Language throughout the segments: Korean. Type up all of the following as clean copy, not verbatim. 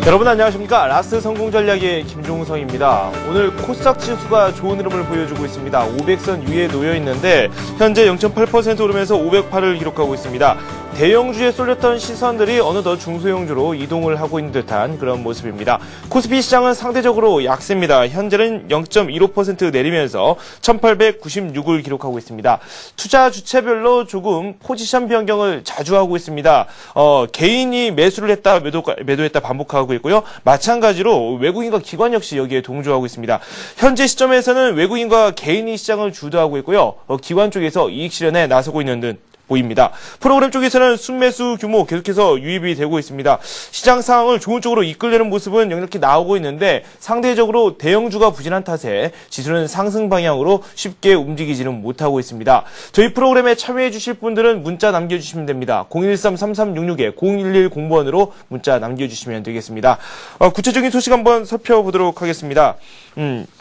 여러분 안녕하십니까. 라스트 성공 전략의 김종성입니다. 오늘 코스닥 지수가 좋은 흐름을 보여주고 있습니다. 500선 위에 놓여 있는데 현재 0.8% 오르면서 508을 기록하고 있습니다. 대형주에 쏠렸던 시선들이 어느덧 중소형주로 이동을 하고 있는 듯한 그런 모습입니다. 코스피 시장은 상대적으로 약세입니다. 현재는 0.15% 내리면서 1896을 기록하고 있습니다. 투자 주체별로 조금 포지션 변경을 자주 하고 있습니다. 개인이 매수를 했다 매도했다 반복하고 있고요. 마찬가지로 외국인과 기관 역시 여기에 동조하고 있습니다. 현재 시점에서는 외국인과 개인이 시장을 주도하고 있고요. 기관 쪽에서 이익 실현에 나서고 있는 듯 보입니다. 프로그램 쪽에서는 순매수 규모 계속해서 유입이 되고 있습니다. 시장 상황을 좋은 쪽으로 이끌려는 모습은 역력히 나오고 있는데 상대적으로 대형주가 부진한 탓에 지수는 상승 방향으로 쉽게 움직이지는 못하고 있습니다. 저희 프로그램에 참여해 주실 분들은 문자 남겨주시면 됩니다. 013-3366-0110번으로 문자 남겨주시면 되겠습니다. 구체적인 소식 한번 살펴보도록 하겠습니다.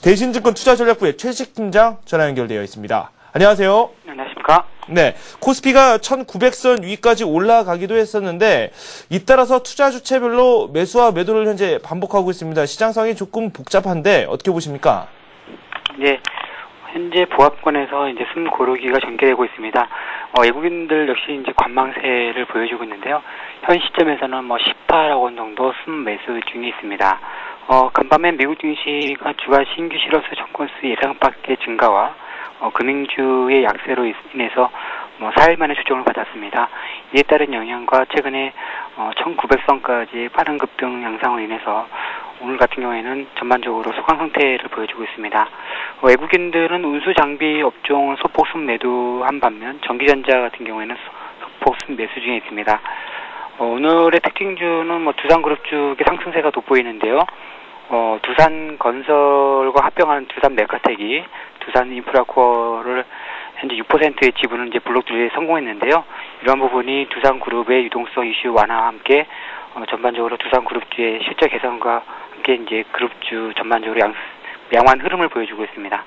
대신증권 투자전략부의 최식 팀장 전화 연결되어 있습니다. 안녕하세요. 안녕하십니까. 네, 코스피가 1900선 위까지 올라가기도 했었는데 잇따라서 투자 주체별로 매수와 매도를 현재 반복하고 있습니다. 시장 상황이 조금 복잡한데 어떻게 보십니까? 네, 현재 보합권에서 이제 숨 고르기가 전개되고 있습니다. 외국인들 역시 이제 관망세를 보여주고 있는데요. 현 시점에서는 18억 원 정도 숨 매수 중에 있습니다. 간밤에 미국 증시가 주가 신규 실업수 정권수 예상밖의 증가와 금융주의 약세로 인해서 4일 만에 조정을 받았습니다. 이에 따른 영향과 최근에 1900선까지 빠른 급등 양상으로 인해서 오늘 같은 경우에는 전반적으로 소강 상태를 보여주고 있습니다. 외국인들은 운수 장비 업종을 소폭 순 매도한 반면 전기전자 같은 경우에는 소폭 순 매수 중에 있습니다. 오늘의 특징주는 두산그룹 쪽의 상승세가 돋보이는데요. 두산건설과 합병하는 두산메카텍이 두산인프라코어를 현재 6%의 지분을 이제 블록주에 성공했는데요. 이러한 부분이 두산그룹의 유동성 이슈 완화와 함께 전반적으로 두산그룹주의 실적 개선과 함께 이제 그룹주 전반적으로 양호한 흐름을 보여주고 있습니다.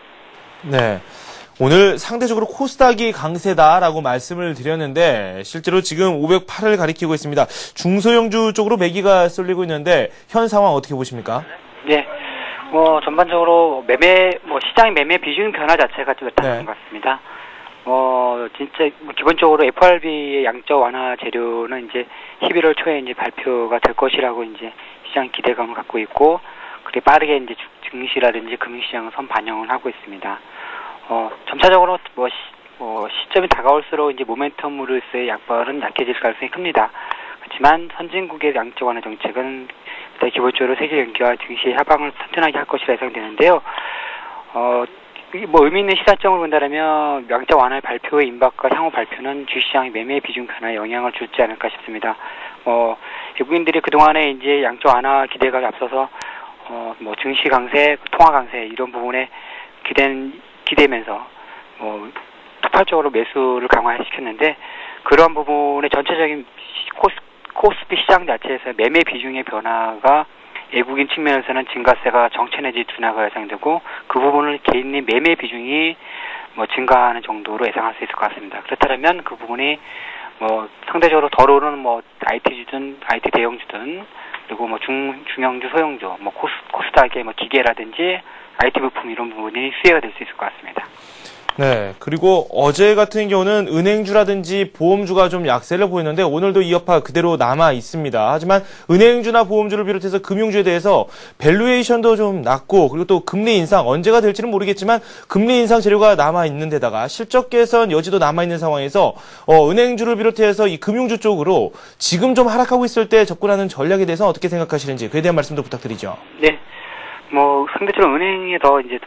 네. 오늘 상대적으로 코스닥이 강세다라고 말씀을 드렸는데 실제로 지금 508을 가리키고 있습니다. 중소형주 쪽으로 매기가 쏠리고 있는데 현 상황 어떻게 보십니까? 네. 전반적으로 시장의 매매 비중 변화 자체가 좀 나타나는 것 같습니다. 진짜 기본적으로 FRB의 양적 완화 재료는 이제 11월 초에 이제 발표가 될 것이라고 이제 시장 기대감을 갖고 있고, 그리고 빠르게 이제 증시라든지 금융시장은 선 반영을 하고 있습니다. 점차적으로 시점이 다가올수록 이제 모멘텀으로서의 약발은 약해질 가능성이 큽니다. 하지만 선진국의 양적 완화 정책은 기본적으로 세계 경기와 증시의 하방을 튼튼하게 할 것이라 예상되는데요. 의미 있는 시사점을 본다면 양적 완화의 발표의 임박과 향후 발표는 주시장의 매매 비중 변화에 영향을 줄지 않을까 싶습니다. 외국인들이 그동안에 이제 양적 완화 기대가 앞서서 증시 강세, 통화 강세 이런 부분에 기대면서 투발적으로 매수를 강화시켰는데, 그러한 부분의 전체적인 코스피 시장 자체에서 매매 비중의 변화가 외국인 측면에서는 증가세가 정체 내지 둔화가 예상되고, 그 부분을 개인의 매매 비중이 증가하는 정도로 예상할 수 있을 것 같습니다. 그렇다면 그 부분이 상대적으로 덜 오르는 IT주든 IT 대형주든 그리고 중형주 소형주 코스닥의 기계라든지 IT 부품 이런 부분이 수혜가 될 수 있을 것 같습니다. 네, 그리고 어제 같은 경우는 은행주라든지 보험주가 좀 약세를 보였는데 오늘도 이 여파 그대로 남아 있습니다. 하지만 은행주나 보험주를 비롯해서 금융주에 대해서 밸류에이션도 좀 낮고, 그리고 또 금리 인상 언제가 될지는 모르겠지만 금리 인상 재료가 남아 있는 데다가 실적 개선 여지도 남아 있는 상황에서 은행주를 비롯해서 이 금융주 쪽으로 지금 좀 하락하고 있을 때 접근하는 전략에 대해서 어떻게 생각하시는지 그에 대한 말씀도 부탁드리죠. 네. 상대적으로 은행에 더 이제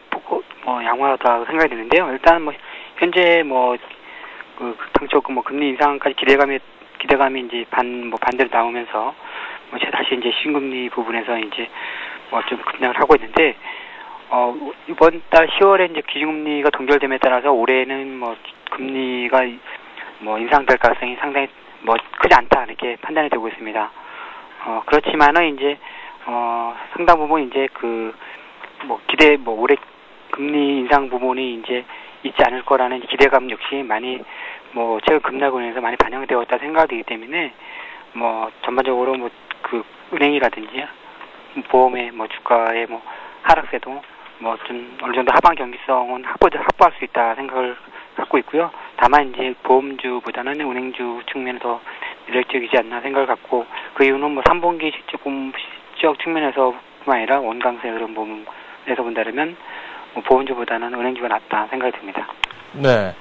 양호하다고 생각이 드는데요. 일단 현재 당초 금리 인상까지 기대감이 이제 반대로 나오면서 다시 이제 신금리 부분에서 이제 좀 급락을 하고 있는데, 이번 달 10월에 이제 기준금리가 동결됨에 따라서 올해는 금리가 인상될 가능성이 상당히 크지 않다 이렇게 판단이 되고 있습니다. 그렇지만은 이제 상당 부분 이제 올해 금리 인상 부분이 이제 있지 않을 거라는 기대감 역시 많이 최근 급락으로 인해서 많이 반영되었다 생각되기 때문에 전반적으로 은행이라든지 보험의 뭐 주가의 뭐 하락세도 뭐 좀 어느 정도 하방 경기성은 확보할 수 있다 생각을 갖고 있고요. 다만 이제 보험주보다는 은행주 측면에서 매력적이지 않나 생각을 갖고, 그 이유는 뭐 3분기 실적 측면에서뿐만 아니라 원강세 흐름 부분에서 본다면 뭐 보험주보다는 은행주가 낫다 생각이 듭니다. 네.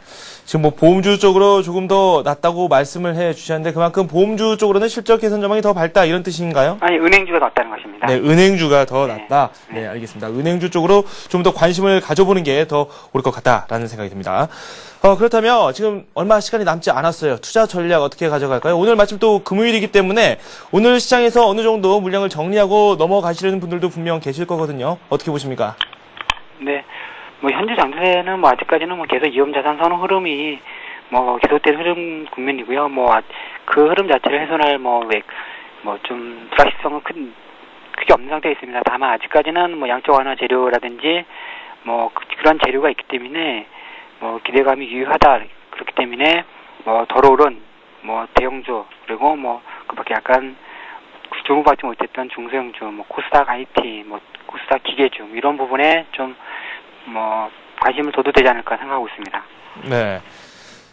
지금 뭐 보험주 쪽으로 조금 더 낫다고 말씀을 해 주셨는데, 그만큼 보험주 쪽으로는 실적 개선 전망이 더 밝다, 이런 뜻인가요? 아니, 은행주가 낫다는 것입니다. 네, 은행주가 더 네. 낫다. 네, 알겠습니다. 은행주 쪽으로 좀 더 관심을 가져보는 게 더 옳을 것 같다라는 생각이 듭니다. 그렇다면 지금 얼마 시간이 남지 않았어요. 투자 전략 어떻게 가져갈까요? 오늘 마침 또 금요일이기 때문에 오늘 시장에서 어느 정도 물량을 정리하고 넘어가시려는 분들도 분명 계실 거거든요. 어떻게 보십니까? 네. 뭐 현재 장세는 뭐 아직까지는 뭐 계속 위험자산 선호 흐름이 뭐 계속된 흐름 국면이고요. 뭐 그 흐름 자체를 훼손할 뭐 좀 불확실성은 크게 없는 상태에 있습니다. 다만 아직까지는 뭐 양적 완화 재료라든지 뭐 그런 재료가 있기 때문에 뭐 기대감이 유효하다. 그렇기 때문에 뭐 덜 오른 뭐 대형주, 그리고 뭐 그밖에 약간 주목받지 못했던 중소형주, 뭐 코스닥 IT, 뭐 코스닥 기계주, 이런 부분에 좀 뭐 관심을 둬도 되지 않을까 생각하고 있습니다. 네.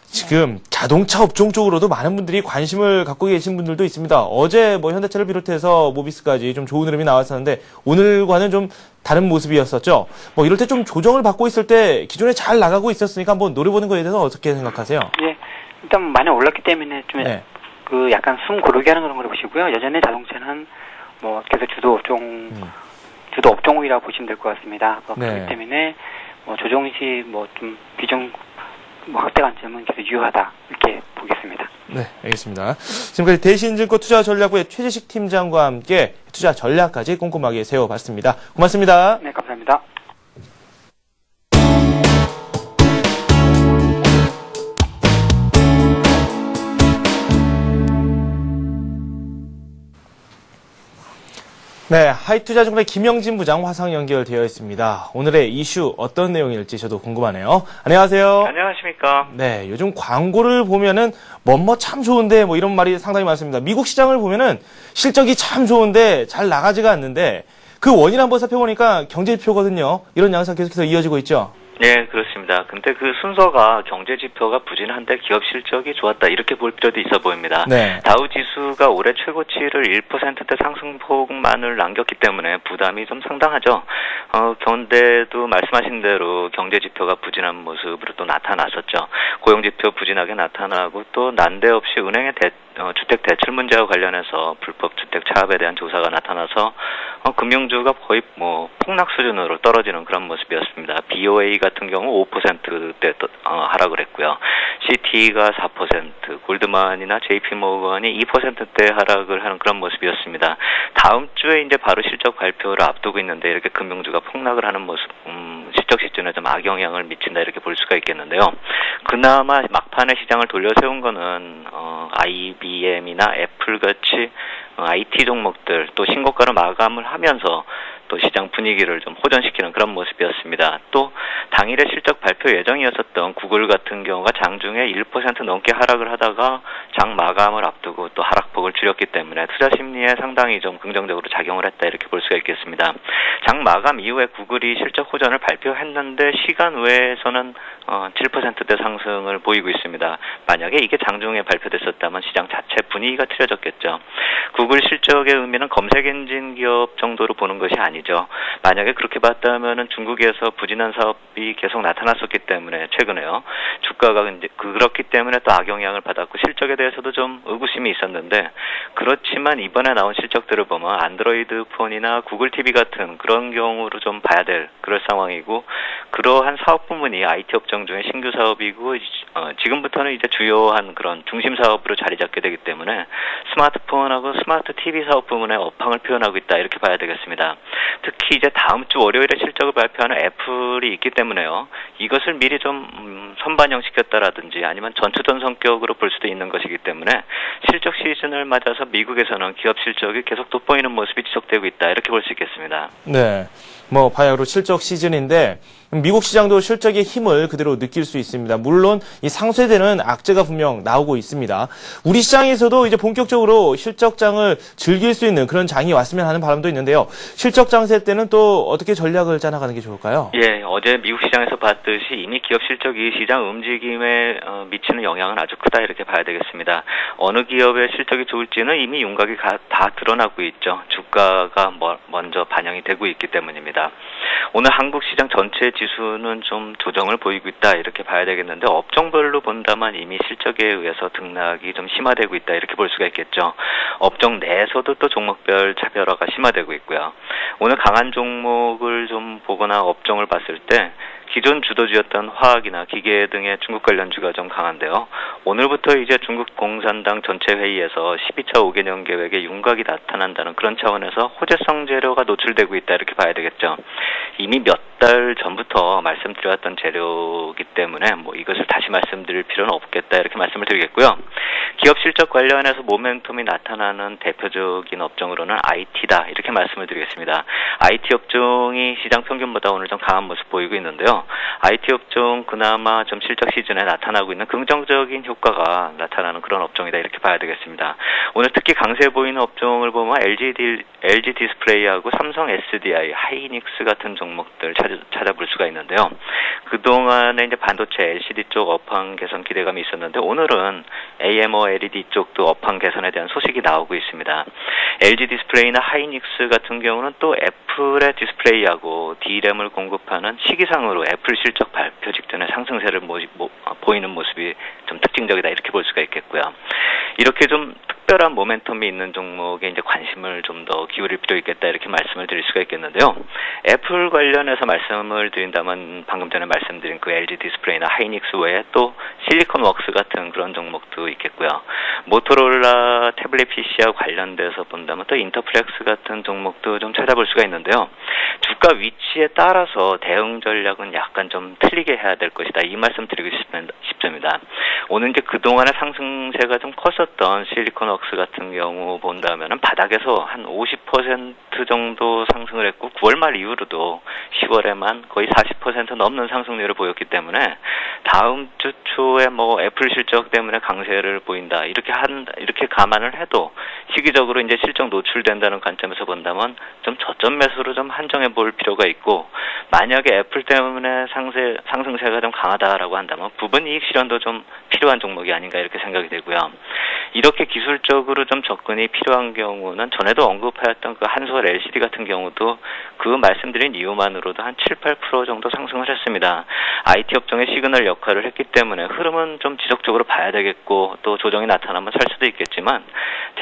지금 자동차 업종 쪽으로도 많은 분들이 관심을 갖고 계신 분들도 있습니다. 어제 뭐 현대차를 비롯해서 모비스까지 좀 좋은 흐름이 나왔었는데 오늘과는 좀 다른 모습이었었죠. 뭐 이럴 때 좀 조정을 받고 있을 때 기존에 잘 나가고 있었으니까 한번 노려보는 거에 대해서 어떻게 생각하세요? 예, 일단 많이 올랐기 때문에 좀 네. 그 약간 숨 고르게 하는 그런 걸 보시고요. 여전히 자동차는 뭐 계속 주도 업종이라고 보시면 될 것 같습니다. 네. 그렇기 때문에 뭐 조정 시 뭐 좀 비중 뭐 확대 관점은 계속 유효하다, 이렇게 보겠습니다. 네, 알겠습니다. 지금까지 대신증권 투자전략부의 최재식 팀장과 함께 투자 전략까지 꼼꼼하게 세워봤습니다. 고맙습니다. 네, 감사합니다. 네, 하이투자증권의 김영진 부장 화상 연결되어 있습니다. 오늘의 이슈 어떤 내용일지 저도 궁금하네요. 안녕하세요. 안녕하십니까. 네, 요즘 광고를 보면은 뭐뭐 참 좋은데 뭐 이런 말이 상당히 많습니다. 미국 시장을 보면은 실적이 참 좋은데 잘 나가지가 않는데 그 원인 한번 살펴보니까 경제지표거든요. 이런 양상 계속해서 이어지고 있죠. 네, 그렇습니다. 근데 그 순서가 경제 지표가 부진한데 기업 실적이 좋았다, 이렇게 볼 필요도 있어 보입니다. 네. 다우 지수가 올해 최고치를 1%대 상승폭만을 남겼기 때문에 부담이 좀 상당하죠. 그런데도 말씀하신 대로 경제 지표가 부진한 모습으로 또 나타났었죠. 고용 지표 부진하게 나타나고 또 난데없이 은행의 주택 대출 문제와 관련해서 불법 주택 차압에 대한 조사가 나타나서 금융주가 거의 뭐 폭락 수준으로 떨어지는 그런 모습이었습니다. BOA 같은 경우 5%대 하락을 했고요. CT가 4%, 골드만이나 JP모건이 2%대 하락을 하는 그런 모습이었습니다. 다음 주에 이제 바로 실적 발표를 앞두고 있는데 이렇게 금융주가 폭락을 하는 모습, 실적 시즌에 좀 악영향을 미친다, 이렇게 볼 수가 있겠는데요. 그나마 막판에 시장을 돌려세운 거는 IBM이나 애플 같이 IT 종목들, 또 신고가를 마감을 하면서 또 시장 분위기를 좀 호전시키는 그런 모습이었습니다. 또 당일에 실적 발표 예정이었었던 구글 같은 경우가 장중에 1% 넘게 하락을 하다가 장 마감을 앞두고 또 하락폭을 줄였기 때문에 투자 심리에 상당히 좀 긍정적으로 작용을 했다, 이렇게 볼 수가 있겠습니다. 장 마감 이후에 구글이 실적 호전을 발표했는데 시간 외에서는 7%대 상승을 보이고 있습니다. 만약에 이게 장중에 발표됐었다면 시장 자체 분위기가 틀어졌겠죠. 구글 실적의 의미는 검색 엔진 기업 정도로 보는 것이 아니죠. 만약에 그렇게 봤다면은 중국에서 부진한 사업이 계속 나타났었기 때문에 최근에요. 주가가 이제 그렇기 때문에 또 악영향을 받았고 실적에 대해서도 좀 의구심이 있었는데, 그렇지만 이번에 나온 실적들을 보면 안드로이드 폰이나 구글 TV 같은 그런 경우로 좀 봐야 될 그럴 상황이고, 그러한 사업 부문이 IT 업종 중에 신규 사업이고 지금부터는 이제 주요한 그런 중심 사업으로 자리 잡게 되기 때문에 스마트폰하고 스마트 TV 사업 부문의 업황을 표현하고 있다, 이렇게 봐야 되겠습니다. 특히 이제 다음 주 월요일에 실적을 발표하는 애플이 있기 때문에요. 이것을 미리 좀 선반영시켰다라든지 아니면 전투전 성격으로 볼 수도 있는 것이기 때문에 실적 시즌을 맞아서 미국에서는 기업 실적이 계속 돋보이는 모습이 지속되고 있다, 이렇게 볼 수 있겠습니다. 네. 뭐 바야흐로 실적 시즌인데 미국 시장도 실적의 힘을 그대로 느낄 수 있습니다. 물론 이 상쇄되는 악재가 분명 나오고 있습니다. 우리 시장에서도 이제 본격적으로 실적장을 즐길 수 있는 그런 장이 왔으면 하는 바람도 있는데요. 실적 장세 때는 또 어떻게 전략을 짜나가는 게 좋을까요? 예, 어제 미국 시장에서 봤듯이 이미 기업 실적이 시장 움직임에 미치는 영향은 아주 크다 이렇게 봐야 되겠습니다. 어느 기업의 실적이 좋을지는 이미 윤곽이 다 드러나고 있죠. 주가가 먼저 반영이 되고 있기 때문입니다. 오늘 한국 시장 전체 지수는 좀 조정을 보이고 있다 이렇게 봐야 되겠는데 업종별로 본다면 이미 실적에 의해서 등락이 좀 심화되고 있다 이렇게 볼 수가 있겠죠. 업종 내에서도 또 종목별 차별화가 심화되고 있고요. 오늘 강한 종목을 좀 보거나 업종을 봤을 때 기존 주도주였던 화학이나 기계 등의 중국 관련주가 좀 강한데요. 오늘부터 이제 중국 공산당 전체 회의에서 12차 5개년 계획에 윤곽이 나타난다는 그런 차원에서 호재성 재료가 노출되고 있다 이렇게 봐야 되겠죠. 이미 몇 달 전부터 말씀드렸던 재료이기 때문에 이것을 다시 말씀드릴 필요는 없겠다 이렇게 말씀을 드리겠고요. 기업 실적 관련해서 모멘텀이 나타나는 대표적인 업종으로는 IT다 이렇게 말씀을 드리겠습니다. IT 업종이 시장 평균보다 오늘 좀 강한 모습 보이고 있는데요. IT 업종 그나마 좀 실적 시즌에 나타나고 있는 긍정적인 효과가 나타나는 그런 업종이다 이렇게 봐야 되겠습니다. 오늘 특히 강세 보이는 업종을 보면 LG 디스플레이하고 삼성 SDI, 하이닉스 같은 종목들 찾아볼 수가 있는데요. 그동안에 이제 반도체 LCD 쪽 업황 개선 기대감이 있었는데 오늘은 AMOLED 쪽도 업황 개선에 대한 소식이 나오고 있습니다. LG 디스플레이나 하이닉스 같은 경우는 또 애플의 디스플레이하고 D램을 공급하는 시기상으로 애플 실적 발표 직전에 상승세를 보이는 모습이 좀 특징적이다 이렇게 볼 수가 있겠고요. 이렇게 좀 특별한 모멘텀이 있는 종목에 이제 관심을 좀 더 기울일 필요 있겠다 이렇게 말씀을 드릴 수가 있겠는데요. 애플 관련해서 말씀을 드린다면 방금 전에 말씀드린 그 LG 디스플레이나 하이닉스 외에 또 실리콘웍스 같은 그런 종목도 있겠고요. 모토로라 태블릿 PC와 관련돼서 본다면 또 인터플렉스 같은 종목도 좀 찾아볼 수가 있는데요. 주가 위치에 따라서 대응 전략은 약간 좀 틀리게 해야 될 것이다. 이 말씀 드리고 싶습니다. 오늘 이제 그동안의 상승세가 좀 컸었던 실리콘웍스 같은 경우 본다면은 바닥에서 한 50% 정도 상승을 했고 9월 말 이후로도 10월에만 거의 40% 넘는 상승률을 보였기 때문에 다음 주 초에 애플 실적 때문에 강세를 보인다. 이렇게 감안을 해도 시기적으로 이제 실적 노출된다는 관점에서 본다면 좀 저점 매수로 좀 한정해 볼 필요가 있고 만약에 애플 때문에 상승세가 좀 강하다라고 한다면 부분 이익 실현도 좀 필요한 종목이 아닌가 이렇게 생각이 되고요. 이렇게 기술적으로 좀 접근이 필요한 경우는 전에도 언급하였던 그 한솔 LCD 같은 경우도 그 말씀드린 이유만으로도 한 7, 8% 정도 상승을 했습니다. IT 업종의 시그널 역할을 했기 때문에 흐름은 좀 지속적으로 봐야 되겠고 또 조정이 나타나면 살 수도 있겠지만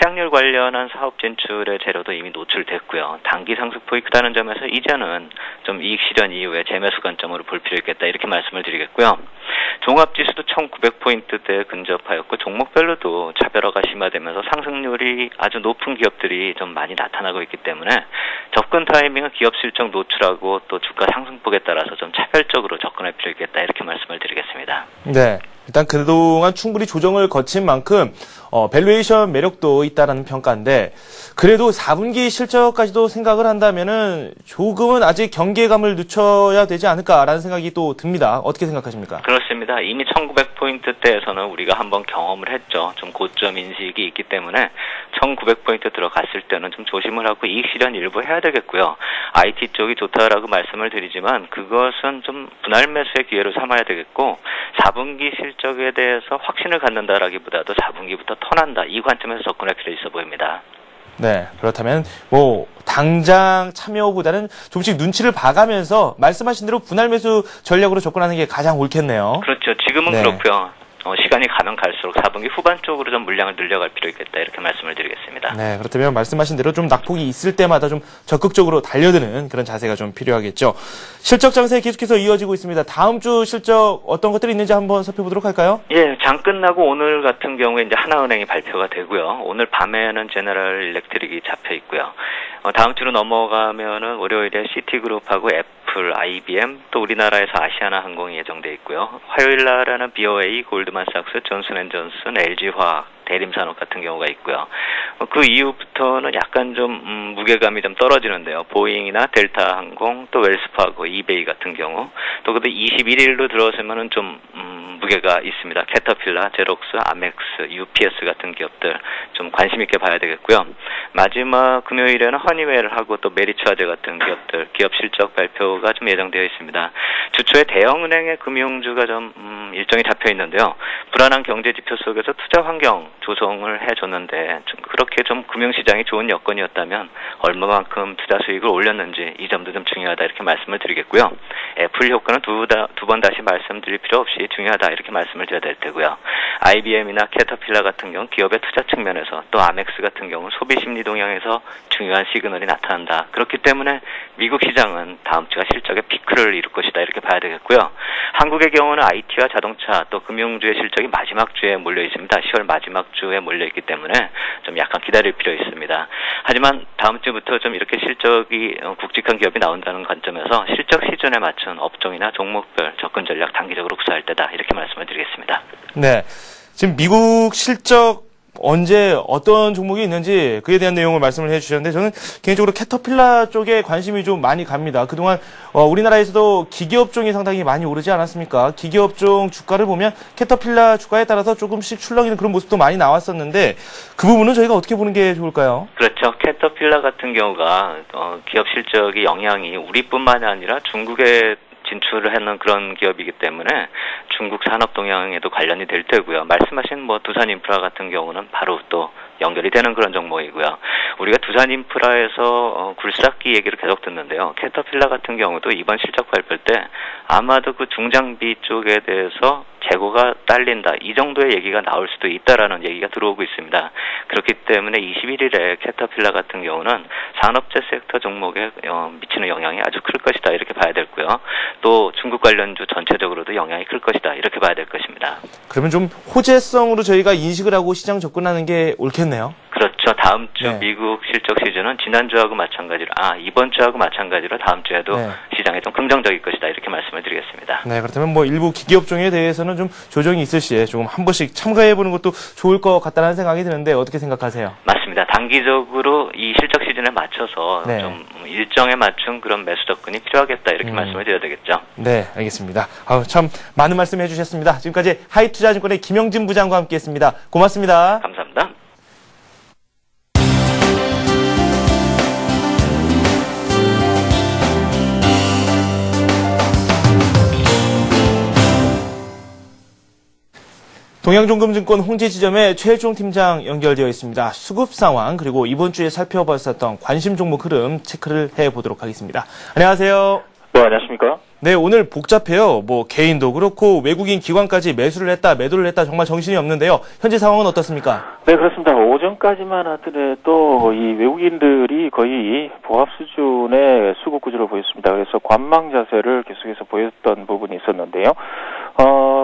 태양열 관련한 사업 진출의 재료도 이미 노출됐고요. 단기 상승폭이 크다는 점에서 이제는 좀 이익 실현 이후에 재매수 관점으로 볼 필요 있겠다 이렇게 말씀을 드리겠고요. 종합지수도 1900포인트대에 근접하였고 종목별로도 차별화가 심화되면서 상승률이 아주 높은 기업들이 좀 많이 나타나고 있기 때문에 접근 타이밍은 기업 실적 노출하고 또 주가 상승폭에 따라서 좀 차별적으로 접근할 필요 있겠다 이렇게 말씀을 드리겠습니다. 네. 일단 그동안 충분히 조정을 거친 만큼 밸류에이션 매력도 있다라는 평가인데 그래도 4분기 실적까지도 생각을 한다면은 조금은 아직 경계감을 늦춰야 되지 않을까라는 생각이 또 듭니다. 어떻게 생각하십니까? 그렇습니다. 이미 1900포인트대에서는 우리가 한번 경험을 했죠. 좀 고점 인식이 있기 때문에 1900포인트 들어갔을 때는 좀 조심을 하고 이익 실현 일부 해야 되겠고요. IT 쪽이 좋다라고 말씀을 드리지만 그것은 좀 분할 매수의 기회로 삼아야 되겠고 4분기 실적에 대해서 확신을 갖는다라기보다도 4분기부터 턴한다. 이 관점에서 접근할 필요 있어 보입니다. 네, 그렇다면 당장 참여보다는 조금씩 눈치를 봐가면서 말씀하신 대로 분할 매수 전략으로 접근하는 게 가장 옳겠네요. 그렇죠. 지금은 네. 그렇고요. 시간이 가면 갈수록 4분기 후반 쪽으로 좀 물량을 늘려갈 필요 있겠다 이렇게 말씀을 드리겠습니다. 네, 그렇다면 말씀하신 대로 좀 낙폭이 있을 때마다 좀 적극적으로 달려드는 그런 자세가 좀 필요하겠죠. 실적 장세 계속해서 이어지고 있습니다. 다음 주 실적 어떤 것들이 있는지 한번 살펴보도록 할까요? 예, 장 끝나고 오늘 같은 경우에 이제 하나은행이 발표가 되고요. 오늘 밤에는 제너럴 일렉트릭이 잡혀 있고요. 다음 주로 넘어가면은 월요일에 시티그룹하고 애플, IBM, 또 우리나라에서 아시아나항공이 예정돼 있고요. 화요일 날에는 BOA, 골드만삭스, 존슨앤존슨, LG화학, 대림산업 같은 경우가 있고요. 그 이후부터는 약간 좀 무게감이 좀 떨어지는데요. 보잉이나 델타항공, 또 웰스파고, 이베이 같은 경우, 또 그도 21일로 들어서면은 좀 무게가 있습니다. 캐터필라, 제록스, 아멕스, UPS 같은 기업들 좀 관심 있게 봐야 되겠고요. 마지막 금요일에는 허니웰하고 또 메리츠화재 같은 기업들 기업 실적 발표가 좀 예정되어 있습니다. 주초에 대형은행의 금융주가 좀 일정이 잡혀 있는데요. 불안한 경제 지표 속에서 투자 환경 조성을 해줬는데 그렇게 좀 금융시장이 좋은 여건이었다면 얼마만큼 투자 수익을 올렸는지 이 점도 좀 중요하다 이렇게 말씀을 드리겠고요. 애플 효과는 두 번 다시 말씀드릴 필요 없이 중요하다 이렇게 말씀을 드려야 될 테고요. IBM이나 캐터필라 같은 경우 기업의 투자 측면에서 또 아멕스 같은 경우 소비 심리 동향에서 중요한 시그널이 나타난다. 그렇기 때문에 미국 시장은 다음 주가 실적의 피크를 이룰 것이다 이렇게 봐야 되겠고요. 한국의 경우는 IT와 자동차 또 금융주의 실적이 마지막 주에 몰려 있습니다. 10월 마지막 주에 몰려 있기 때문에 좀 약간 기다릴 필요 있습니다. 하지만 다음 주부터 좀 이렇게 실적이 굵직한 기업이 나온다는 관점에서 실적 시즌에 맞춘 업종이나 종목별 접근 전략 단기적으로 구사할 때다 이렇게 말씀을 드리겠습니다. 네, 지금 미국 실적 언제 어떤 종목이 있는지 그에 대한 내용을 말씀을 해주셨는데 저는 개인적으로 캐터필라 쪽에 관심이 좀 많이 갑니다. 그동안 우리나라에서도 기계업종이 상당히 많이 오르지 않았습니까? 기계업종 주가를 보면 캐터필라 주가에 따라서 조금씩 출렁이는 그런 모습도 많이 나왔었는데 그 부분은 저희가 어떻게 보는 게 좋을까요? 그렇죠. 캐터필라 같은 경우가 기업 실적이 영향이 우리뿐만이 아니라 중국에 진출을 하는 그런 기업이기 때문에 중국 산업 동향에도 관련이 될 테고요. 말씀하신 두산인프라 같은 경우는 바로 또 연결이 되는 그런 종목이고요. 우리가 두산인프라에서 굴삭기 얘기를 계속 듣는데요. 캐터필라 같은 경우도 이번 실적 발표 때 아마도 그 중장비 쪽에 대해서 재고가 딸린다. 이 정도의 얘기가 나올 수도 있다라는 얘기가 들어오고 있습니다. 그렇기 때문에 21일에 캐터필라 같은 경우는 산업재 섹터 종목에 미치는 영향이 아주 클 것이다. 이렇게 봐야 되고요. 또 중국 관련주 전체적으로도 영향이 클 것이다. 이렇게 봐야 될 것입니다. 그러면 좀 호재성으로 저희가 인식을 하고 시장 접근하는 게 옳겠네요. 그렇죠. 다음 주 네. 미국 실적 시즌은 지난주하고 마찬가지로 이번 주하고 마찬가지로 다음 주에도 네. 시장에 좀 긍정적일 것이다. 이렇게 말씀을 드리겠습니다. 네, 그렇다면 일부 기계업종에 대해서는 좀 조정이 있을 시에 조금 한 번씩 참가해보는 것도 좋을 것 같다는 생각이 드는데 어떻게 생각하세요? 맞습니다. 단기적으로 이 실적 시즌에 맞춰서 네. 좀 일정에 맞춘 그런 매수 접근이 필요하겠다. 이렇게 말씀을 드려야 되겠죠. 네, 알겠습니다. 참 많은 말씀 해주셨습니다. 지금까지 하이투자증권의 김영진 부장과 함께했습니다. 고맙습니다. 감사합니다. 동양종금증권 홍제지점의 최일종 팀장 연결되어 있습니다. 수급 상황 그리고 이번 주에 살펴봤었던 관심 종목 흐름 체크를 해보도록 하겠습니다. 안녕하세요. 네, 안녕하십니까? 네, 오늘 복잡해요. 개인도 그렇고 외국인 기관까지 매수를 했다, 매도를 했다 정말 정신이 없는데요. 현재 상황은 어떻습니까? 네, 그렇습니다. 오전까지만 하더라도 이 외국인들이 거의 보합 수준의 수급 구조를 보였습니다. 그래서 관망 자세를 계속해서 보였던 부분이 있었는데요.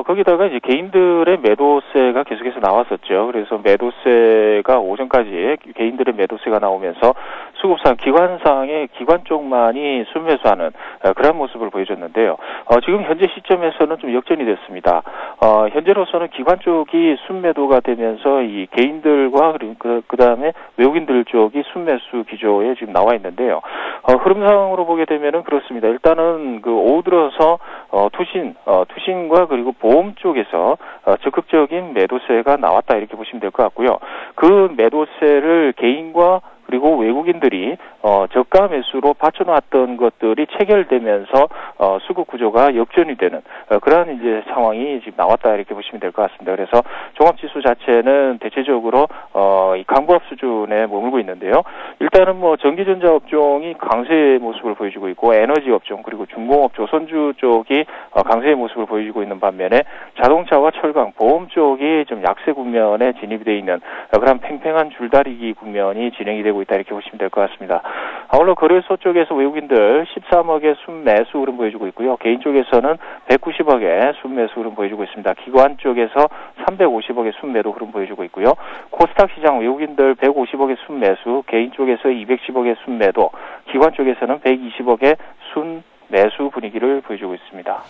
거기다가 이제 개인들의 매도세가 계속해서 나왔었죠. 그래서 매도세가 오전까지 개인들의 매도세가 나오면서 수급상, 기관상의 기관 쪽만이 순매수하는 그런 모습을 보여줬는데요. 지금 현재 시점에서는 좀 역전이 됐습니다. 현재로서는 기관 쪽이 순매도가 되면서 이 개인들과 그 다음에 외국인들 쪽이 순매수 기조에 지금 나와 있는데요. 흐름상으로 보게 되면은 그렇습니다. 일단은 오후 들어서 투신과 그리고 보험 쪽에서 적극적인 매도세가 나왔다 이렇게 보시면 될 것 같고요. 그 매도세를 개인과 그리고 외국인들이 저가 매수로 받쳐놨던 것들이 체결되면서 수급 구조가 역전이 되는 그러한 이제 상황이 지금 나왔다 이렇게 보시면 될 것 같습니다. 그래서 종합지수 자체는 대체적으로 이 강보합 수준에 머물고 있는데요. 일단은 전기전자 업종이 강세의 모습을 보여주고 있고 에너지 업종 그리고 중공업 조선주 쪽이 강세의 모습을 보여주고 있는 반면에 자동차와 철강, 보험 쪽이 좀 약세 국면에 진입이 되어 있는 그런 팽팽한 줄다리기 국면이 진행이 되고 있다 이렇게 보시면 될 것 같습니다. 아울러 거래소 쪽에서 외국인들 13억의 순매수 흐름 보여주고 있고요. 개인 쪽에서는 190억의 순매수 흐름 보여주고 있습니다. 기관 쪽에서 350억의 순매도 흐름 보여주고 있고요. 코스닥 시장 외국인들 150억의 순매수, 개인 쪽에서 210억의 순매도, 기관 쪽에서는 120억의 순매수 분위기를 보여주고 있습니다.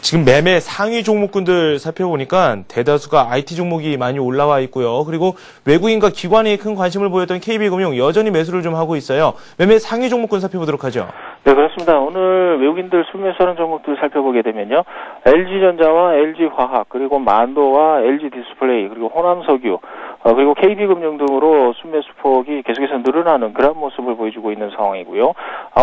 지금 매매 상위 종목군들 살펴보니까 대다수가 IT 종목이 많이 올라와 있고요. 그리고 외국인과 기관이 큰 관심을 보였던 KB금융 여전히 매수를 좀 하고 있어요. 매매 상위 종목군 살펴보도록 하죠. 네, 그렇습니다. 오늘 외국인들 순매수하는 종목들 살펴보게 되면요. LG전자와 LG화학, 그리고 만도와 LG디스플레이, 그리고 호남석유, 그리고 KB금융 등으로 순매수폭이 계속해서 늘어나는 그런 모습을 보여주고 있는 상황이고요.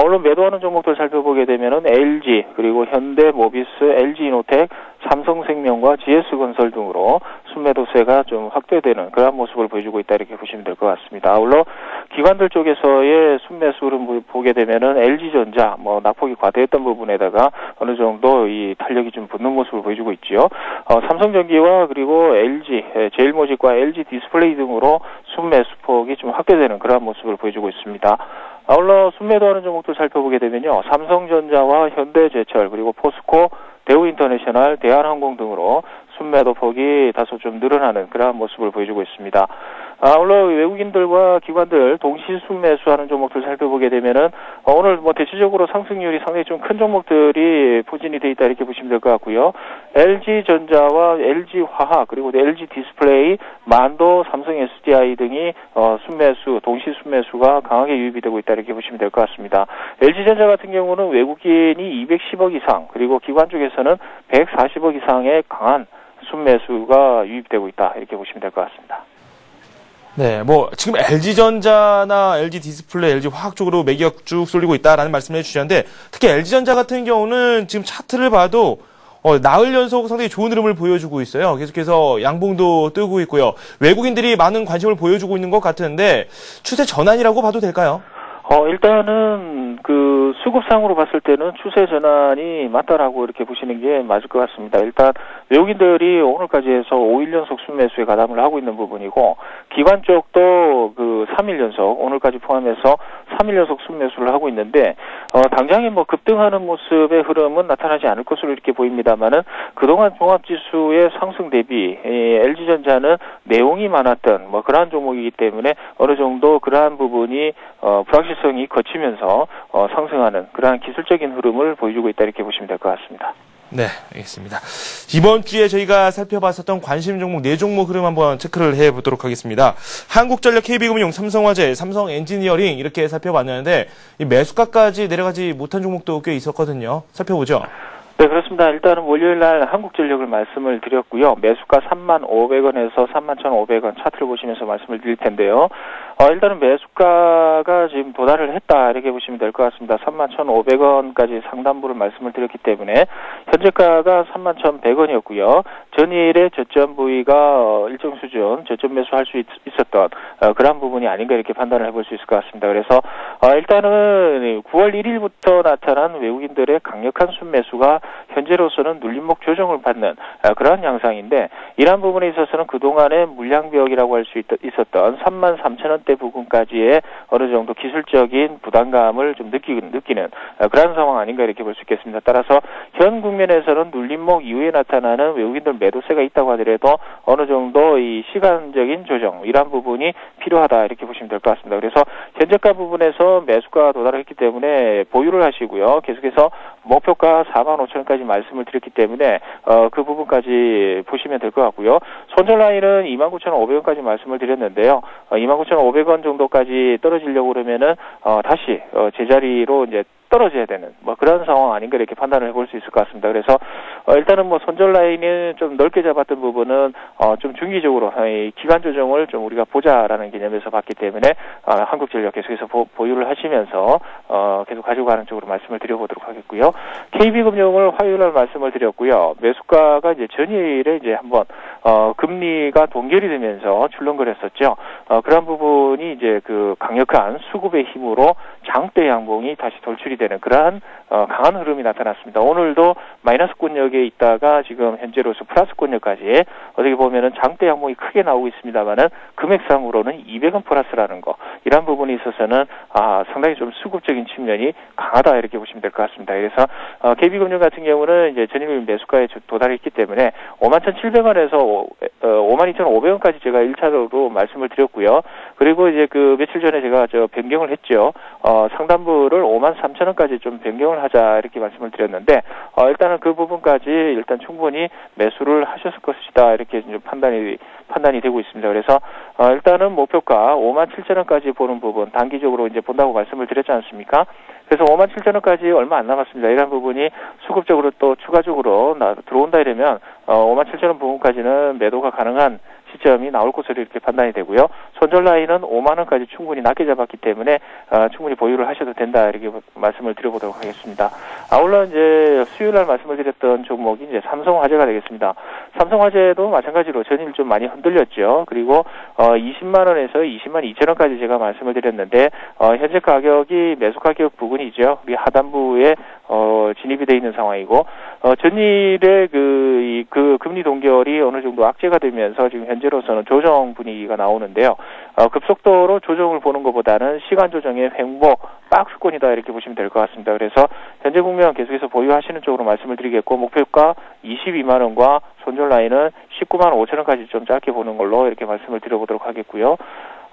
물론 매도하는 종목들 살펴보게 되면은 LG, 그리고 현대모비스, LG이노텍, 삼성생명과 GS건설 등으로 순매도세가 좀 확대되는 그런 모습을 보여주고 있다 이렇게 보시면 될 것 같습니다. 아울러 기관들 쪽에서의 순매수 흐름 보게 되면은 LG전자 낙폭이 과대했던 부분에다가 어느 정도 이 탄력이 좀 붙는 모습을 보여주고 있죠. 삼성전기와 그리고 LG, 제일모직과 LG 디스플레이 등으로 순매수폭이 좀 확대되는 그런 모습을 보여주고 있습니다. 아울러 순매도하는 종목들 살펴보게 되면요. 삼성전자와 현대제철, 그리고 포스코, 대우인터내셔널, 대한항공 등으로 순매도폭이 다소 좀 늘어나는 그러한 모습을 보여주고 있습니다. 아울러 외국인들과 기관들 동시 순매수하는 종목들 살펴보게 되면은 오늘 대체적으로 상승률이 상당히 좀 큰 종목들이 포진이 돼 있다 이렇게 보시면 될 것 같고요. LG전자와 LG화학, 그리고 LG디스플레이, 만도, 삼성 SDI 등이 순매수, 동시 순매수가 강하게 유입이 되고 있다 이렇게 보시면 될 것 같습니다. LG전자 같은 경우는 외국인이 210억 이상, 그리고 기관 쪽에서는 140억 이상의 강한 순매수가 유입되고 있다 이렇게 보시면 될 것 같습니다. 네, 지금 LG전자나 LG디스플레이, LG화학 쪽으로 매기가 쭉 쏠리고 있다라는 말씀을 해주셨는데, 특히 LG전자 같은 경우는 지금 차트를 봐도 나흘 연속 상당히 좋은 흐름을 보여주고 있어요. 계속해서 양봉도 뜨고 있고요. 외국인들이 많은 관심을 보여주고 있는 것 같은데, 추세 전환이라고 봐도 될까요? 일단은 그 수급상으로 봤을 때는 추세 전환이 맞다라고 이렇게 보시는 게 맞을 것 같습니다. 일단 외국인들이 오늘까지 해서 5일 연속 순매수에 가담을 하고 있는 부분이고, 기관 쪽도 그 3일 연속, 오늘까지 포함해서 3일 연속 순매수를 하고 있는데, 당장에 급등하는 모습의 흐름은 나타나지 않을 것으로 이렇게 보입니다만은, 그동안 종합지수의 상승 대비 LG전자는 내용이 많았던 그러한 종목이기 때문에 어느 정도 그러한 부분이 불확실성이 거치면서 상승하는 그러한 기술적인 흐름을 보여주고 있다 이렇게 보시면 될 것 같습니다. 네, 알겠습니다. 이번 주에 저희가 살펴봤었던 관심 종목 4종목 흐름 한번 체크를 해보도록 하겠습니다. 한국전력, KB금융, 삼성화재, 삼성엔지니어링 이렇게 살펴봤는데 이 매수가까지 내려가지 못한 종목도 꽤 있었거든요. 살펴보죠. 네, 그렇습니다. 일단은 월요일 날 한국전력을 말씀을 드렸고요. 매수가 31,500원에서 31,500원 차트를 보시면서 말씀을 드릴 텐데요. 일단은 매수가가 지금 도달을 했다 이렇게 보시면 될 것 같습니다. 31,500원까지 상단부를 말씀을 드렸기 때문에 현재가가 31,100원이었고요. 전일의 저점 부위가 일정 수준 저점 매수할 수 있었던 그런 부분이 아닌가 이렇게 판단을 해볼 수 있을 것 같습니다. 그래서 일단은 9월 1일부터 나타난 외국인들의 강력한 순매수가 현재로서는 눌림목 조정을 받는 그런 양상인데, 이러한 부분에 있어서는 그동안의 물량벽이라고 할 수 있었던 33,000원대 부근까지의 어느 정도 기술적인 부담감을 좀 느끼는 그런 상황 아닌가 이렇게 볼 수 있겠습니다. 따라서 현 국면에서는 눌림목 이후에 나타나는 외국인들 매도세가 있다고 하더라도 어느 정도 이 시간적인 조정, 이러한 부분이 필요하다 이렇게 보시면 될 것 같습니다. 그래서 현재가 부분에서 매수가 도달했기 때문에 보유를 하시고요. 계속해서 목표가 45,000원까지 말씀을 드렸기 때문에 그 부분까지 보시면 될 것 같고요. 손절 라인은 29,500원까지 말씀을 드렸는데요. 29,500원 정도까지 떨어지려고 그러면은 다시 제자리로 이제 떨어져야 되는 그런 상황 아닌가 이렇게 판단을 해볼 수 있을 것 같습니다. 그래서 일단은 손절 라인을 좀 넓게 잡았던 부분은 좀 중기적으로 기간 조정을 좀 우리가 보자라는 개념에서 봤기 때문에 한국전력 계속해서 보유를 하시면서 계속 가지고 가는 쪽으로 말씀을 드려보도록 하겠고요. KB금융을 화요일 날 말씀을 드렸고요. 매수가가 이제 전일에 이제 한번 금리가 동결이 되면서 출렁거렸었죠. 그런 부분이 이제 그 강력한 수급의 힘으로 장대 양봉이 다시 돌출이 되는 그러한 강한 흐름이 나타났습니다. 오늘도 마이너스권역에 있다가 지금 현재로서 플러스권역까지 어떻게 보면은 장대 양봉이 크게 나오고 있습니다만은 금액상으로는 200원 플러스라는 거, 이러한 부분이 있어서는 상당히 좀 수급적인 측면이 강하다 이렇게 보시면 될 것 같습니다. 그래서 KB금융 같은 경우는 이제 전일 매수가에 도달했기 때문에 51,700원에서 52,500원까지 제가 1차로 말씀을 드렸고요. 그리고 이제 그 며칠 전에 제가 변경을 했죠. 상단부를 53,000원까지 좀 변경을 하자 이렇게 말씀을 드렸는데 일단은 그 부분까지 일단 충분히 매수를 하셨을 것이다 이렇게 좀 판단이 되고 있습니다. 그래서 일단은 목표가 57,000원까지 보는 부분 단기적으로 이제 본다고 말씀을 드렸지 않습니까? 그래서 57,000원까지 얼마 안 남았습니다. 이런 부분이 수급적으로 또 추가적으로 들어온다 이러면 57,000원 부분까지는 매도가 가능한 시점이 나올 것으로 이렇게 판단이 되고요. 손절 라인은 5만 원까지 충분히 낮게 잡았기 때문에 충분히 보유를 하셔도 된다 이렇게 말씀을 드려보도록 하겠습니다. 아울러 이제 수요일 날 말씀을 드렸던 종목이 이제 삼성화재가 되겠습니다. 삼성화재도 마찬가지로 전일 좀 많이 흔들렸죠. 그리고 20만 원에서 20만 2천 원까지 제가 말씀을 드렸는데 현재 가격이 매수 가격 부근이죠. 우리 하단부에 진입이 돼 있는 상황이고 전일에 그 금리 동결이 어느 정도 악재가 되면서 지금 현재로서는 조정 분위기가 나오는데요. 급속도로 조정을 보는 것보다는 시간 조정의 횡보 박스권이다 이렇게 보시면 될 것 같습니다. 그래서 현재 국면 계속해서 보유하시는 쪽으로 말씀을 드리겠고 목표가 22만 원과 손절 라인은 19만 5천 원까지 좀 짧게 보는 걸로 이렇게 말씀을 드려보도록 하겠고요.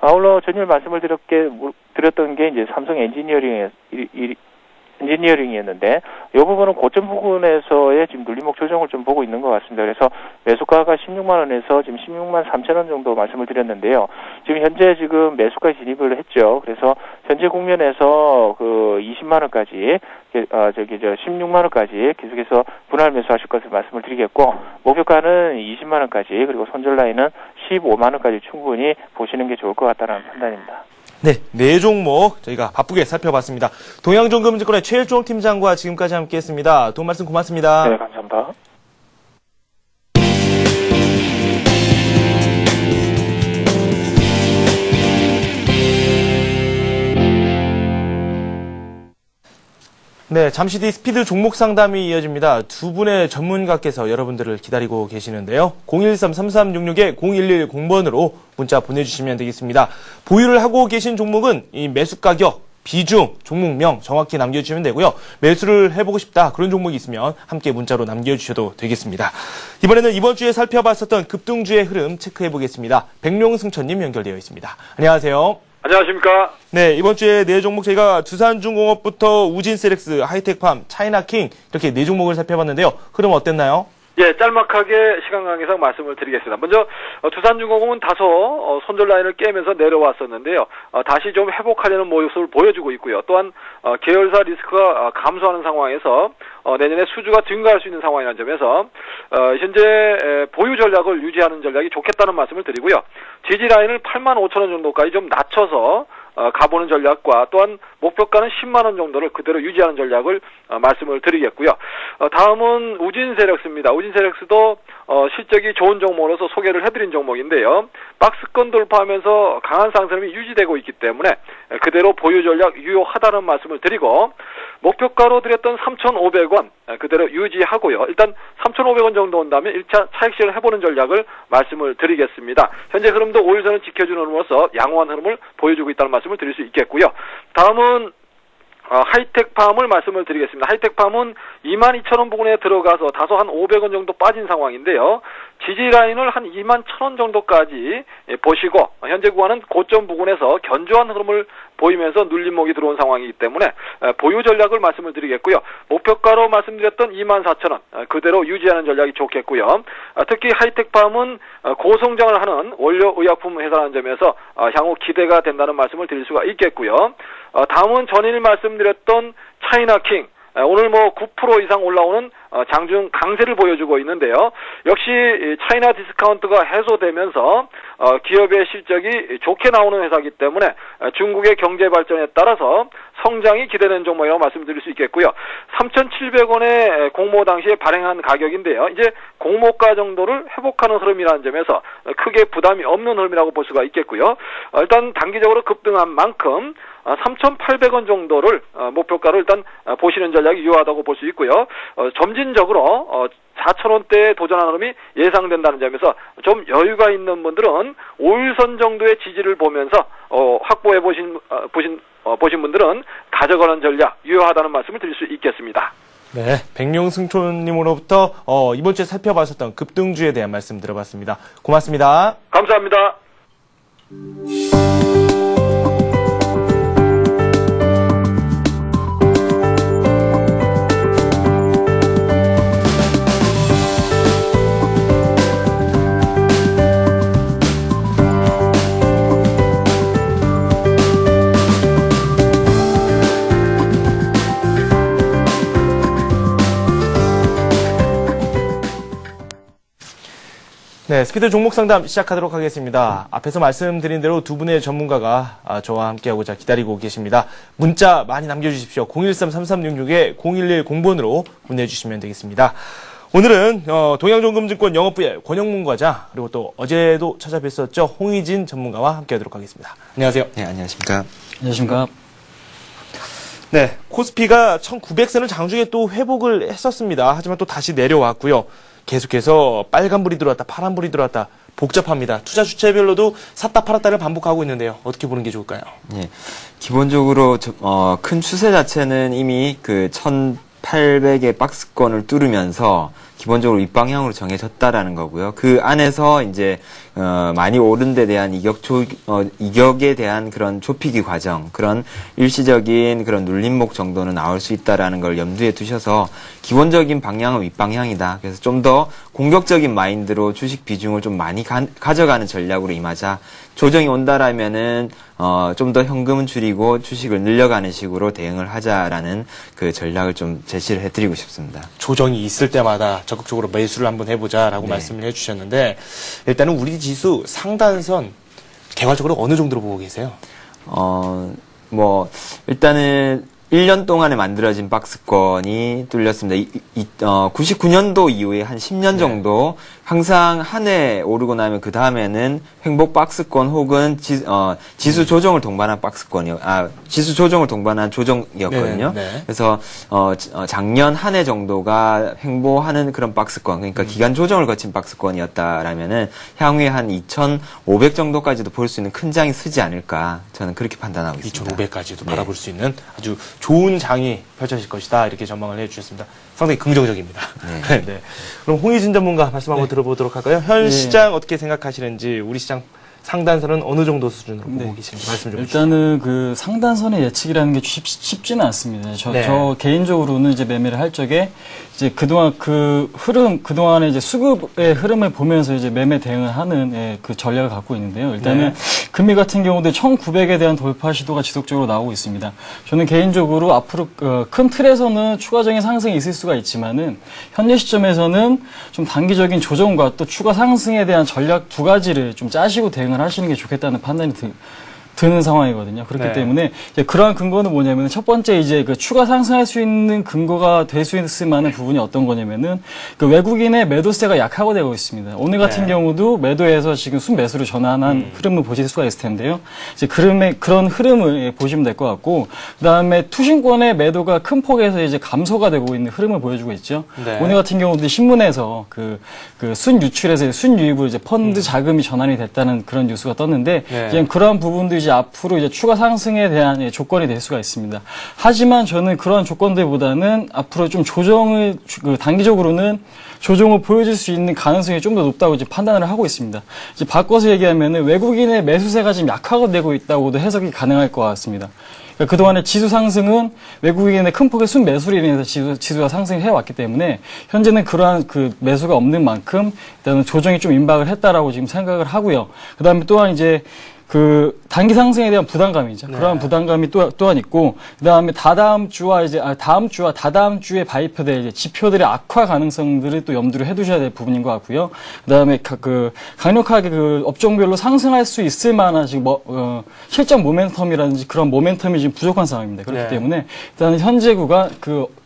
아울러 전일 말씀을 드렸던 게 이제 삼성 엔지니어링이었는데 이 부분은 고점 부분에서의 지금 눌림목 조정을 좀 보고 있는 것 같습니다. 그래서 매수가가 16만 원에서 지금 16만 3천 원 정도 말씀을 드렸는데요. 지금 현재 지금 매수가 진입을 했죠. 그래서 현재 국면에서 20만 원까지 16만 원까지 계속해서 분할 매수하실 것을 말씀을 드리겠고 목표가는 20만 원까지 그리고 손절 라인은 15만 원까지 충분히 보시는 게 좋을 것 같다는 판단입니다. 네, 네 종목 저희가 바쁘게 살펴봤습니다. 동양정금증권의 최일종 팀장과 지금까지 함께했습니다. 도움 말씀 고맙습니다. 네, 감사합니다. 네, 잠시 뒤 스피드 종목 상담이 이어집니다. 두 분의 전문가께서 여러분들을 기다리고 계시는데요. 013-3366-0110번으로 문자 보내주시면 되겠습니다. 보유를 하고 계신 종목은 이 매수 가격, 비중, 종목명 정확히 남겨주시면 되고요. 매수를 해보고 싶다 그런 종목이 있으면 함께 문자로 남겨주셔도 되겠습니다. 이번에는 이번 주에 살펴봤었던 급등주의 흐름 체크해보겠습니다. 백룡승천님 연결되어 있습니다. 안녕하세요. 안녕하십니까. 네, 이번 주에 네 종목 저희가 두산중공업부터 우진셀렉스, 하이텍팜, 차이나킹 이렇게 네 종목을 살펴봤는데요. 흐름 어땠나요? 예, 짤막하게 시간 관계상 말씀을 드리겠습니다. 먼저 두산중공업은 다소 손절 라인을 깨면서 내려왔었는데요. 다시 좀 회복하려는 모습을 보여주고 있고요. 또한 계열사 리스크가 감소하는 상황에서 내년에 수주가 증가할 수 있는 상황이라는 점에서 현재 보유 전략을 유지하는 전략이 좋겠다는 말씀을 드리고요. 지지 라인을 8만 5천 원 정도까지 좀 낮춰서 가보는 전략과 또한 목표가는 10만 원 정도를 그대로 유지하는 전략을 말씀을 드리겠고요. 다음은 우진세력스입니다. 우진세력스도 실적이 좋은 종목으로서 소개를 해드린 종목인데요. 박스권 돌파하면서 강한 상승이 유지되고 있기 때문에 그대로 보유 전략 유효하다는 말씀을 드리고 목표가로 드렸던 3,500원 그대로 유지하고요. 일단 3,500원 정도 온다면 1차 차익 실현을 해보는 전략을 말씀을 드리겠습니다. 현재 흐름도 5일선을 지켜주는 흐름으로서 양호한 흐름을 보여주고 있다는 말씀을 드릴 수 있겠고요. 다음은 하이텍팜을 말씀을 드리겠습니다. 하이텍팜은 22,000원 부근에 들어가서 다소 한 500원 정도 빠진 상황인데요. 지지 라인을 한 21,000원 정도까지 보시고 현재 구간은 고점 부근에서 견조한 흐름을 보이면서 눌림목이 들어온 상황이기 때문에 보유 전략을 말씀을 드리겠고요. 목표가로 말씀드렸던 24,000원 그대로 유지하는 전략이 좋겠고요. 특히 하이텍팜은 고성장을 하는 원료의약품 회사라는 점에서 향후 기대가 된다는 말씀을 드릴 수가 있겠고요. 다음은 전일 말씀드렸던 차이나킹 오늘 9% 이상 올라오는 장중 강세를 보여주고 있는데요. 역시 차이나 디스카운트가 해소되면서 기업의 실적이 좋게 나오는 회사이기 때문에 중국의 경제 발전에 따라서 성장이 기대되는 종목이라고 말씀드릴 수 있겠고요. 3,700원에 공모 당시에 발행한 가격인데요. 이제 공모가 정도를 회복하는 흐름이라는 점에서 크게 부담이 없는 흐름이라고 볼 수가 있겠고요. 일단 단기적으로 급등한 만큼 3,800원 정도를 목표가로 일단 보시는 전략이 유효하다고 볼 수 있고요. 점진적으로 4,000원대에 도전하는 흐름이 예상된다는 점에서 좀 여유가 있는 분들은 5일선 정도의 지지를 보면서 확보해 보신 분들은 가져가는 전략 유효하다는 말씀을 드릴 수 있겠습니다. 네, 백룡승초님으로부터 이번 주에 살펴봤었던 급등주에 대한 말씀 들어봤습니다. 고맙습니다. 감사합니다. 네, 스피드 종목 상담 시작하도록 하겠습니다. 앞에서 말씀드린 대로 두 분의 전문가가 저와 함께하고자 기다리고 계십니다. 문자 많이 남겨주십시오. 013-3366-0110번으로 보내주시면 되겠습니다. 오늘은 동양종금증권 영업부의 권영문 과장, 그리고 또 어제도 찾아뵀었죠, 홍의진 전문가와 함께하도록 하겠습니다. 안녕하세요. 네, 안녕하십니까. 안녕하십니까. 네, 코스피가 1900선을 장중에 또 회복을 했었습니다. 하지만 또 다시 내려왔고요. 계속해서 빨간불이 들어왔다, 파란불이 들어왔다, 복잡합니다. 투자 주체별로도 샀다 팔았다를 반복하고 있는데요. 어떻게 보는 게 좋을까요? 예, 기본적으로 큰 추세 자체는 이미 그 1800의 박스권을 뚫으면서 기본적으로 윗방향으로 정해졌다라는 거고요. 그 안에서 이제 많이 오른 데 대한 이격에 대한 그런 좁히기 과정, 그런 일시적인 그런 눌림목 정도는 나올 수 있다라는 걸 염두에 두셔서 기본적인 방향은 윗방향이다. 그래서 좀 더 공격적인 마인드로 주식 비중을 좀 많이 가져가는 전략으로 임하자. 조정이 온다라면은 좀 더 현금은 줄이고 주식을 늘려가는 식으로 대응을 하자라는 그 전략을 좀 제시를 해드리고 싶습니다. 조정이 있을 때마다 적극적으로 매수를 한번 해보자라고 네. 말씀을 해주셨는데, 일단은 우리 지수 상단선 개괄적으로 어느 정도로 보고 계세요? 일단은 1년 동안에 만들어진 박스권이 뚫렸습니다. 99년도 이후에 한 10년 정도 항상 한 해 오르고 나면 그 다음에는 횡복 박스권 혹은 지수 조정을 동반한 지수 조정을 동반한 조정이었거든요. 네. 그래서 작년 한 해 정도가 횡보하는 그런 박스권, 그러니까 기간 조정을 거친 박스권이었다라면은 향후에 한 2,500 정도까지도 볼 수 있는 큰 장이 서지 않을까, 저는 그렇게 판단하고 있습니다. 2,500까지도 바라볼 수 있는 아주 좋은 장이 펼쳐질 것이다, 이렇게 전망을 해주셨습니다. 상당히 긍정적입니다. 네. 네. 그럼 홍의진 전문가 말씀 한번 들어보도록 할까요? 현 시장 어떻게 생각하시는지, 우리 시장 상단선은 어느 정도 수준으로 보고 계시는지 말씀 좀 해주시죠. 일단은 그 상단선의 예측이라는 게 쉽지는 않습니다. 저 개인적으로는 이제 매매를 할 적에 이제 그동안 그동안의 이제 수급의 흐름을 보면서 이제 매매 대응을 하는 그 전략을 갖고 있는데요. 일단은 금리 같은 경우도 1900에 대한 돌파 시도가 지속적으로 나오고 있습니다. 저는 개인적으로 앞으로 큰 틀에서는 추가적인 상승이 있을 수가 있지만은 현재 시점에서는 좀 단기적인 조정과 또 추가 상승에 대한 전략 두 가지를 좀 짜시고 대응을 하시는 게 좋겠다는 판단이 드는 상황이거든요. 그렇기 때문에 이제 그러한 근거는 뭐냐면, 첫 번째 이제 그 추가 상승할 수 있는 근거가 될 수 있을 만한 부분이 어떤 거냐면은, 그 외국인의 매도세가 약화가 되고 있습니다. 오늘 같은 경우도 매도에서 지금 순매수로 전환한 흐름을 보실 수가 있을 텐데요. 이제 그런 흐름을 보시면 될 것 같고, 그다음에 투신권의 매도가 큰 폭에서 이제 감소가 되고 있는 흐름을 보여주고 있죠. 오늘 같은 경우도 신문에서 그 순유출에서 순유입으로 이제 펀드 자금이 전환이 됐다는 그런 뉴스가 떴는데, 이제 그러한 부분도 이제 앞으로 이제 추가 상승에 대한 조건이 될 수가 있습니다. 하지만 저는 그러한 조건들보다는 앞으로 좀 단기적으로는 조정을 보여줄 수 있는 가능성이 좀 더 높다고 이제 판단을 하고 있습니다. 이제 바꿔서 얘기하면은 외국인의 매수세가 지금 약화가 되고 있다고도 해석이 가능할 것 같습니다. 그러니까 그동안의 지수 상승은 외국인의 큰 폭의 순매수로 인해서 지수가 상승해 왔기 때문에 현재는 그러한 그 매수가 없는 만큼 일단은 조정이 좀 임박을 했다라고 지금 생각을 하고요. 그다음에 또한 이제 그 단기 상승에 대한 부담감이죠. 그러한 부담감이 또한 있고, 그다음에 다다음 주와 다다음 주에 발표될 이제 지표들의 악화 가능성들을 또 염두를 해두셔야 될 부분인 것 같고요. 그다음에 강력하게 그 업종별로 상승할 수 있을 만한 지금 실적 모멘텀이라든지 그런 모멘텀이 지금 부족한 상황입니다. 그렇기 때문에 일단 현재 구간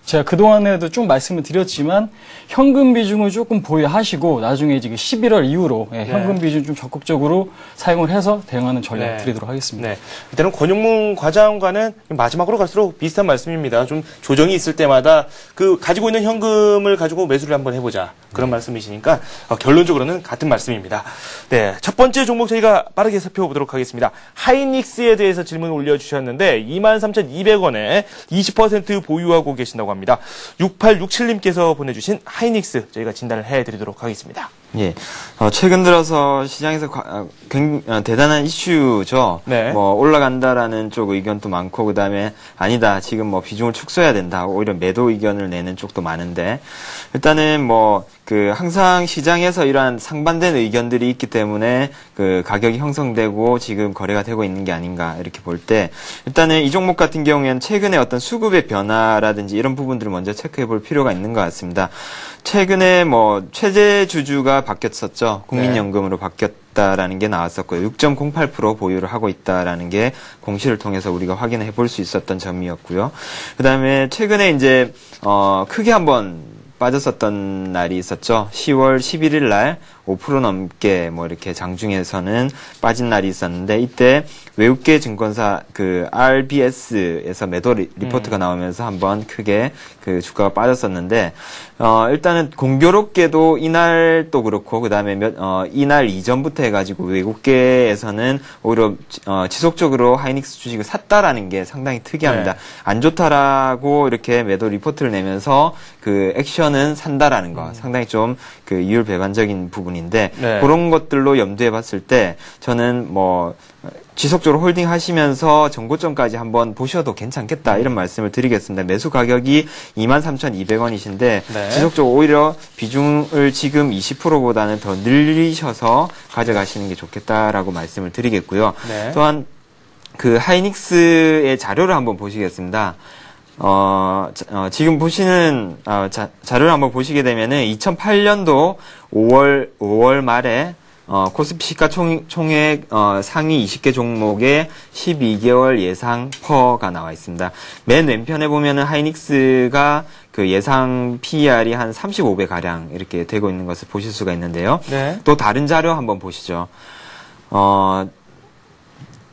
제가 그동안에도 좀 말씀을 드렸지만 현금 비중을 조금 보유하시고 나중에 이제 11월 이후로 현금 비중 좀 적극적으로 사용을 해서 대응하는 전략 드리도록 하겠습니다. 네. 일단은 권영문 과장과는 마지막으로 갈수록 비슷한 말씀입니다. 좀 조정이 있을 때마다 그 가지고 있는 현금을 가지고 매수를 한번 해보자, 그런 말씀이시니까 결론적으로는 같은 말씀입니다. 네. 첫 번째 종목 저희가 빠르게 살펴보도록 하겠습니다. 하이닉스에 대해서 질문을 올려주셨는데 23,200원에 20% 보유하고 계신다고 합니다. 6867님께서 보내주신 하이닉스 저희가 진단을 해드리도록 하겠습니다. 예, 최근 들어서 시장에서 대단한 이슈죠. 올라간다라는 쪽 의견도 많고, 그 다음에 아니다, 지금 비중을 축소해야 된다, 오히려 매도 의견을 내는 쪽도 많은데, 일단은 항상 시장에서 이러한 상반된 의견들이 있기 때문에 가격이 형성되고 지금 거래가 되고 있는 게 아닌가, 이렇게 볼 때, 일단은 이 종목 같은 경우에는 최근에 어떤 수급의 변화라든지 이런 부분들을 먼저 체크해 볼 필요가 있는 것 같습니다. 최근에 최대 주주가 바뀌었었죠. 국민연금으로 바뀌었다라는 게 나왔었고요. 6.08% 보유를 하고 있다라는 게 공시를 통해서 우리가 확인해 볼 수 있었던 점이었고요. 그다음에 최근에 이제 크게 한번 빠졌었던 날이 있었죠. 10월 11일 날 5% 넘게 뭐 이렇게 장중에서는 빠진 날이 있었는데, 이때 외국계 증권사 그 RBS에서 매도 리포트가 나오면서 한번 크게 그 주가가 빠졌었는데, 일단은 공교롭게도 이날도 그렇고 그다음에 이날 이전부터 해가지고 외국계에서는 오히려 지속적으로 하이닉스 주식을 샀다라는 게 상당히 특이합니다. 네. 안 좋다라고 이렇게 매도 리포트를 내면서 그 액션은 산다라는 거, 상당히 좀 그 이율배반적인 부분인데, 네. 그런 것들로 염두에 봤을 때 저는 뭐 지속적으로 홀딩 하시면서 정고점까지 한번 보셔도 괜찮겠다, 이런 말씀을 드리겠습니다. 매수 가격이 23,200원이신데 네. 지속적으로 오히려 비중을 지금 20%보다는 더 늘리셔서 가져가시는 게 좋겠다라고 말씀을 드리겠고요. 네. 또한 그 하이닉스의 자료를 한번 보시겠습니다. 지금 보시는 자료를 한번 보시게 되면은 2008년도 5월 말에 코스피 시가총액 상위 20개 종목의 12개월 예상 퍼가 나와 있습니다. 맨 왼편에 보면은 하이닉스가 그 예상 PER이 한 35배 가량 이렇게 되고 있는 것을 보실 수가 있는데요. 네. 또 다른 자료 한번 보시죠.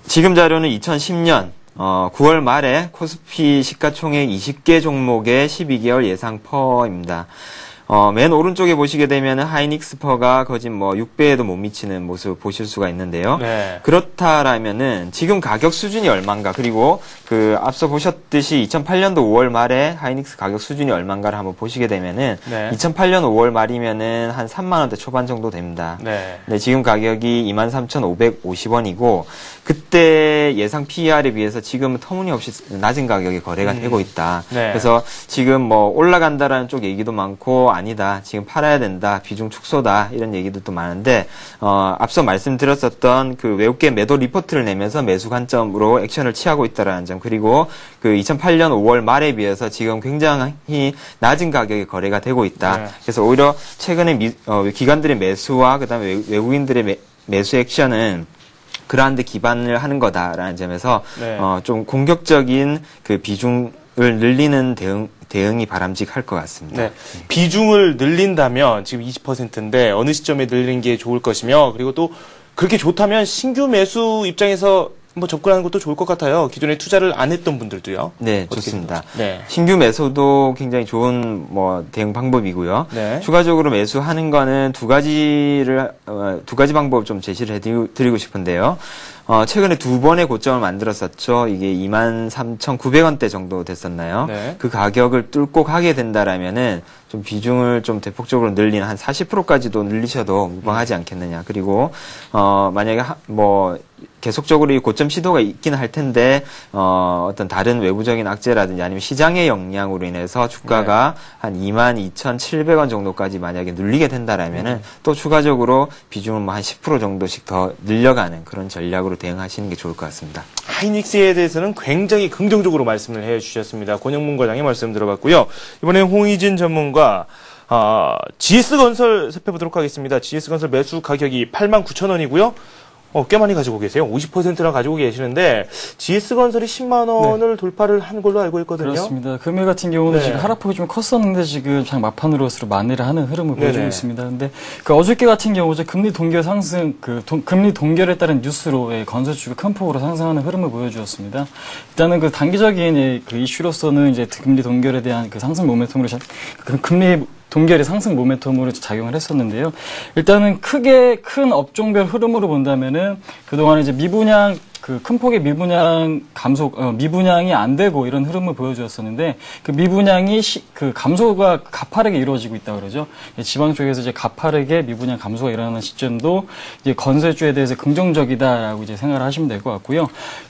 지금 자료는 2010년 9월 말에 코스피 시가총액 20개 종목의 12개월 예상 퍼입니다. 맨 오른쪽에 보시게 되면은 하이닉스 퍼가 거진 뭐 6배에도 못 미치는 모습 보실 수가 있는데요. 네. 그렇다라면은 지금 가격 수준이 얼마인가, 그리고 그 앞서 보셨듯이 2008년도 5월 말에 하이닉스 가격 수준이 얼마인가를 한번 보시게 되면은 네. 2008년 5월 말이면은 한 3만 원대 초반 정도 됩니다. 네. 네, 지금 가격이 23,550원이고 그때 예상 PER에 비해서 지금은 터무니없이 낮은 가격에 거래가 되고 있다. 네. 그래서 지금 뭐 올라간다라는 쪽 얘기도 많고, 아니다, 지금 팔아야 된다, 비중 축소다, 이런 얘기들도 많은데, 앞서 말씀드렸었던 그 외국계 매도 리포트를 내면서 매수 관점으로 액션을 취하고 있다라는 점, 그리고 그 2008년 5월 말에 비해서 지금 굉장히 낮은 가격에 거래가 되고 있다. 네. 그래서 오히려 최근에 기관들의 매수와 그다음에 외국인들의 매수 액션은 그러한 데 기반을 하는 거다라는 점에서 네. 좀 공격적인 그 비중을 늘리는 대응이 바람직할 것 같습니다. 네. 비중을 늘린다면 지금 20%인데 어느 시점에 늘리는 게 좋을 것이며, 그리고 또 그렇게 좋다면 신규 매수 입장에서 뭐 접근하는 것도 좋을 것 같아요. 기존에 투자를 안 했던 분들도요. 네, 좋습니다. 네. 신규 매수도 굉장히 좋은 뭐 대응 방법이고요. 네. 추가적으로 매수하는 거는 두 가지 방법을 좀 제시를 해드리고 싶은데요. 최근에 두 번의 고점을 만들었었죠. 이게 23,900원대 정도 됐었나요? 네. 그 가격을 뚫고 가게 된다라면은 좀 비중을 좀 대폭적으로 늘리는 한 40%까지도 늘리셔도 무방하지 않겠느냐. 그리고 만약에 뭐 계속적으로 이 고점 시도가 있긴 할 텐데 어떤 다른 외부적인 악재라든지 아니면 시장의 영향으로 인해서 주가가 한 22,700원 정도까지 만약에 눌리게 된다라면은 또 추가적으로 비중을 뭐 한 10% 정도씩 더 늘려가는 그런 전략으로 대응하시는 게 좋을 것 같습니다. 하이닉스에 대해서는 굉장히 긍정적으로 말씀을 해주셨습니다. 권영문 과장의 말씀 들어봤고요. 이번에 홍의진 전문가 GS건설 살펴보도록 하겠습니다. GS건설 매수 가격이 89,000원이고요. 꽤 많이 가지고 계세요. 50%나 가지고 계시는데 GS건설이 10만 원을 돌파를 한 걸로 알고 있거든요. 그렇습니다. 금일 같은 경우는 네. 지금 하락폭이 좀 컸었는데 지금 장 막판으로서 만회를 하는 흐름을 보여주고 네네. 있습니다. 근데 그 어저께 같은 경우 금리 동결 상승, 금리 동결에 따른 뉴스로 건설주가 큰 폭으로 상승하는 흐름을 보여주었습니다. 일단은 그 단기적인 그 이슈로서는 이제 금리 동결에 대한 그 상승 모멘텀으로 금리 동결이 상승 모멘텀으로 작용을 했었는데요. 일단은 크게 큰 업종별 흐름으로 본다면은 그동안 이제 미분양 그 큰 폭의 미분양 감소, 미분양이 안 되고 이런 흐름을 보여주었었는데 그 미분양이 그 감소가 가파르게 이루어지고 있다 그러죠. 지방 쪽에서 이제 가파르게 미분양 감소가 일어나는 시점도 이제 건설주에 대해서 긍정적이다라고 이제 생각을 하시면 될 것 같고요.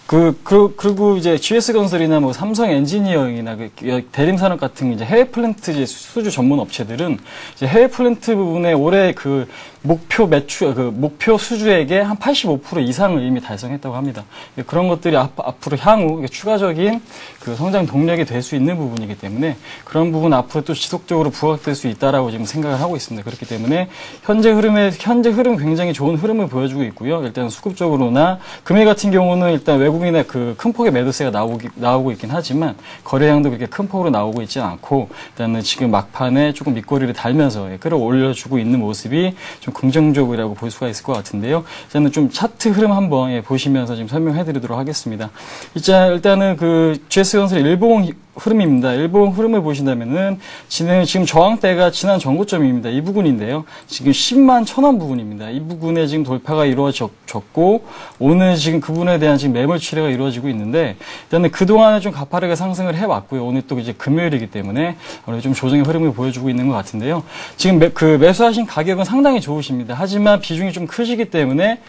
그리고 이제 GS건설이나 뭐 삼성 엔지니어링이나 그 대림산업 같은 이제 해외 플랜트 이제 수주 전문 업체들은 이제 해외 플랜트 부분에 올해 그 목표 수주액의 한 85% 이상을 이미 달성했다고 합니다. 그런 것들이 앞으로 향후 추가적인 그 성장 동력이 될 수 있는 부분이기 때문에 그런 부분 앞으로 또 지속적으로 부각될 수 있다라고 지금 생각을 하고 있습니다. 그렇기 때문에 현재 흐름 굉장히 좋은 흐름을 보여주고 있고요. 일단 수급적으로나 금일 같은 경우는 일단 외국인의 그 큰 폭의 매도세가 나오고 있긴 하지만 거래량도 그렇게 큰 폭으로 나오고 있지 않고 일단은 지금 막판에 조금 밑거리를 달면서 끌어올려주고 있는 모습이 좀 긍정적이라고 볼 수가 있을 것 같은데요. 일단은 좀 차트 흐름 한번 보시면서 지금 설명해드리도록 하겠습니다. 일단은 그 GS건설 일봉 흐름입니다. 일봉 흐름을 보신다면은 지금 저항대가 지난 전고점입니다. 이 부분인데요. 지금 10만 1,000원 부분입니다. 이 부분에 지금 돌파가 이루어졌고 오늘 지금 그 부분에 대한 지금 매물 출회가 이루어지고 있는데 일단은 그동안에 좀 가파르게 상승을 해왔고요. 오늘 또 이제 금요일이기 때문에 좀 조정의 흐름을 보여주고 있는 것 같은데요. 지금 매수하신 가격은 상당히 좋으십니다. 하지만 비중이 좀 크시기 때문에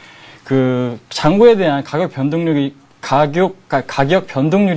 그 장고에 대한 가격 변동률이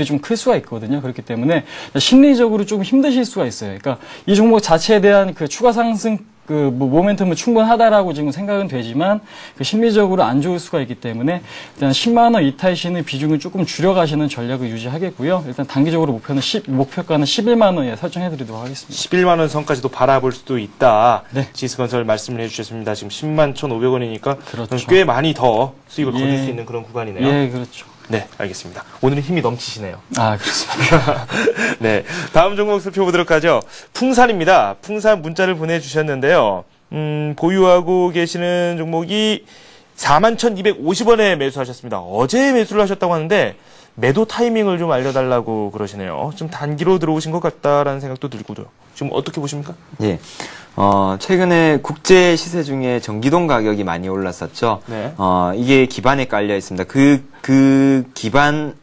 좀 클 수가 있거든요. 그렇기 때문에 심리적으로 좀 힘드실 수가 있어요. 그러니까 이 종목 자체에 대한 그 추가 상승 모멘텀은 충분하다라고 지금 생각은 되지만 그 심리적으로 안 좋을 수가 있기 때문에 일단 10만 원 이탈시는 비중을 조금 줄여가시는 전략을 유지하겠고요. 일단 단기적으로 목표가는 11만 원에 설정해드리도록 하겠습니다. 11만 원 선까지도 바라볼 수도 있다. 네. GS건설 말씀을 해주셨습니다. 지금 10만 1,500원이니까 그렇죠. 꽤 많이 더 수익을 거둘 수 있는 그런 구간이네요. 예, 그렇죠. 네, 알겠습니다. 오늘은 힘이 넘치시네요. 아, 그렇습니다. 네, 다음 종목 살펴보도록 하죠. 풍산입니다. 풍산 문자를 보내주셨는데요. 보유하고 계시는 종목이 41,250원에 매수하셨습니다. 어제 매수를 하셨다고 하는데 매도 타이밍을 좀 알려달라고 그러시네요. 좀 단기로 들어오신 것 같다라는 생각도 들고요. 지금 어떻게 보십니까? 예. 최근에 국제 시세 중에 전기동 가격이 많이 올랐었죠. 네. 이게 기반에 깔려 있습니다. 그 기반,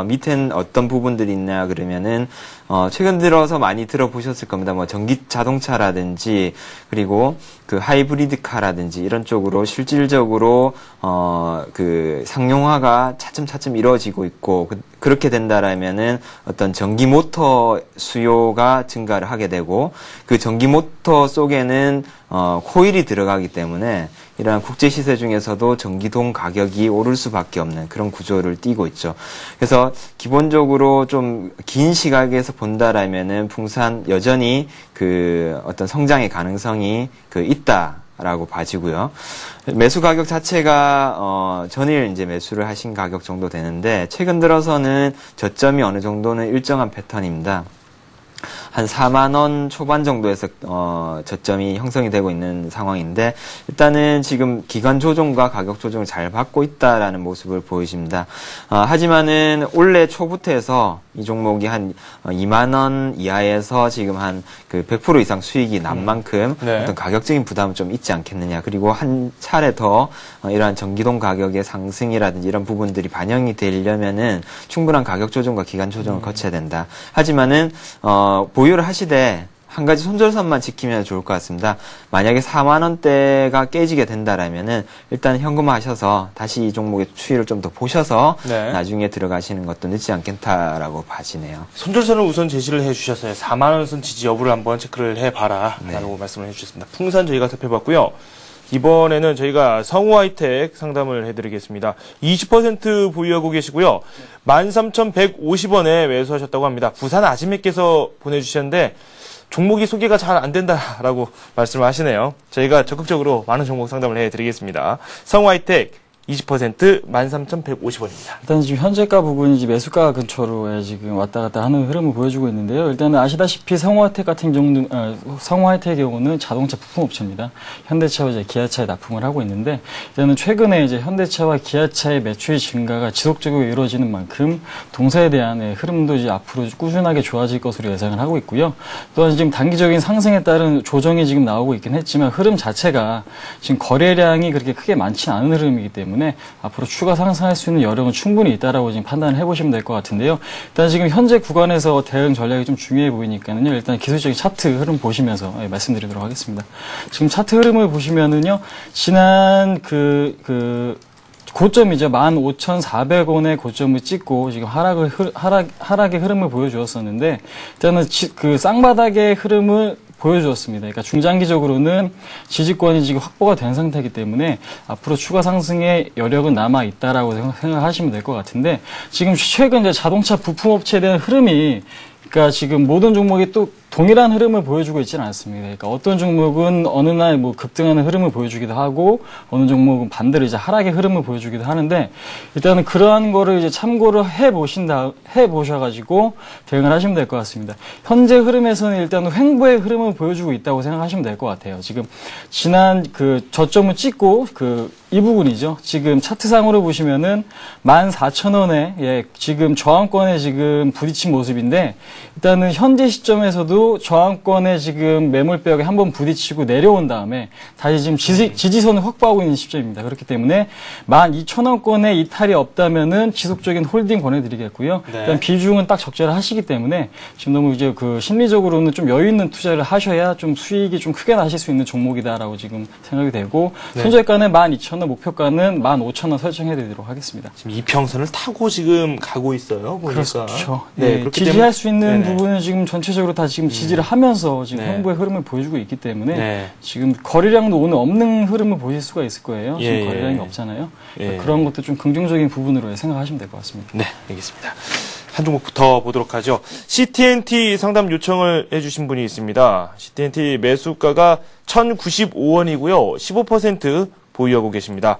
밑엔 어떤 부분들이 있냐 그러면은, 최근 들어서 많이 들어보셨을 겁니다. 뭐 전기 자동차라든지, 그리고 그 하이브리드 카라든지 이런 쪽으로 실질적으로, 그 상용화가 차츰 이루어지고 있고, 그렇게 된다라면은 어떤 전기 모터 수요가 증가를 하게 되고, 그 전기 모터 속에는, 코일이 들어가기 때문에 이러한 국제 시세 중에서도 전기동 가격이 오를 수밖에 없는 그런 구조를 띠고 있죠. 그래서 기본적으로 좀 긴 시각에서 본다라면은 풍산 여전히 그 어떤 성장의 가능성이 있다라고 봐지고요. 매수 가격 자체가 전일 이제 매수를 하신 가격 정도 되는데 최근 들어서는 저점이 어느 정도는 일정한 패턴입니다. 한 4만 원 초반 정도에서 저점이 형성이 되고 있는 상황인데 일단은 지금 기간 조정과 가격 조정을 잘 받고 있다라는 모습을 보여집니다. 하지만은 올해 초부터 해서 이 종목이 한 2만 원 이하에서 지금 한 그 100% 이상 수익이 난 만큼 네. 어떤 가격적인 부담은 좀 있지 않겠느냐. 그리고 한 차례 더 이러한 전기동 가격의 상승이라든지 이런 부분들이 반영이 되려면은 충분한 가격 조정과 기간 조정을 거쳐야 된다. 하지만은 보유를 하시되 한 가지 손절선만 지키면 좋을 것 같습니다. 만약에 4만 원대가 깨지게 된다라면은 일단 현금화하셔서 다시 이 종목의 추이를 좀 더 보셔서 네. 나중에 들어가시는 것도 늦지 않겠다라고 봐지네요. 손절선을 우선 제시를 해주셨어요. 4만 원 선 지지 여부를 한번 체크를 해봐라 라고 말씀을 해주셨습니다. 풍산 저희가 살펴봤고요. 이번에는 저희가 성우하이텍 상담을 해드리겠습니다. 20% 보유하고 계시고요. 13,150원에 매수하셨다고 합니다. 부산 아지매께서 보내주셨는데 종목이 소개가 잘 안 된다라고 말씀을 하시네요. 저희가 적극적으로 많은 종목 상담을 해드리겠습니다. 성우하이텍 20% 13,150원입니다. 일단 지금 현재가 부분이 이제 매수가 근처로 지금 왔다 갔다 하는 흐름을 보여주고 있는데요. 일단은 아시다시피 성우하이텍 같은 경우는, 성우하이텍의 경우는 자동차 부품업체입니다. 현대차와 이제 기아차에 납품을 하고 있는데, 일단은 최근에 이제 현대차와 기아차의 매출 증가가 지속적으로 이루어지는 만큼 동사에 대한 흐름도 이제 앞으로 꾸준하게 좋아질 것으로 예상을 하고 있고요. 또한 지금 단기적인 상승에 따른 조정이 지금 나오고 있긴 했지만 흐름 자체가 지금 거래량이 그렇게 크게 많지는 않은 흐름이기 때문에 앞으로 추가 상승할 수 있는 여력은 충분히 있다라고 지금 판단을 해보시면 될 것 같은데요. 일단 지금 현재 구간에서 대응 전략이 좀 중요해 보이니까는요. 일단 기술적인 차트 흐름 보시면서 말씀드리도록 하겠습니다. 지금 차트 흐름을 보시면은요. 지난 고점이죠. 15,400원의 고점을 찍고 지금 하락의 흐름을 보여주었었는데, 일단은 그 쌍바닥의 흐름을 보여주었습니다. 그러니까 중장기적으로는 지지권이 지금 확보가 된 상태이기 때문에 앞으로 추가 상승의 여력은 남아 있다라고 생각하시면 될 것 같은데, 지금 최근 이제 자동차 부품업체에 대한 흐름이, 그러니까 지금 모든 종목이 또 동일한 흐름을 보여주고 있지는 않습니다. 그러니까 어떤 종목은 어느 날 뭐 급등하는 흐름을 보여주기도 하고, 어느 종목은 반대로 이제 하락의 흐름을 보여주기도 하는데, 일단은 그러한 거를 이제 참고를 해보셔가지고 대응을 하시면 될 것 같습니다. 현재 흐름에서는 일단은 횡보의 흐름을 보여주고 있다고 생각하시면 될 것 같아요. 지금 지난 그 저점을 찍고 이 부분이죠. 지금 차트상으로 보시면은 14,000원에, 예, 지금 저항권에 지금 부딪힌 모습인데, 일단은 현재 시점에서도 저항권에 지금 매물벽에 한번 부딪히고 내려온 다음에 다시 지금 지지선을 확보하고 있는 시점입니다. 그렇기 때문에 12,000원권에 이탈이 없다면은 지속적인 홀딩 권해드리겠고요. 네. 일단 비중은 딱 적절하시기 때문에 지금 너무 이제 그 심리적으로는 좀 여유 있는 투자를 하셔야 좀 수익이 좀 크게 나실 수 있는 종목이다라고 지금 생각이 되고, 네. 손절가는 12,000원, 목표가는 15,000원 설정해드리도록 하겠습니다. 지금 이평선을 타고 지금 가고 있어요. 보니까. 그렇죠. 네, 네, 그렇기 지지할 때문에- 수 있는 네네. 부분은 지금 전체적으로 다 지금 지지를 하면서 지금 네. 횡보의 흐름을 보여주고 있기 때문에 네. 지금 거래량도 오늘 없는 흐름을 보실 수가 있을 거예요. 지금 예, 거래량이 예. 없잖아요. 예. 그런 것도 좀 긍정적인 부분으로 생각하시면 될 것 같습니다. 네, 알겠습니다. 한 종목부터 보도록 하죠. CT&T 상담 요청을 해주신 분이 있습니다. CT&T 매수가가 1,095원이고요. 15% 보유하고 계십니다.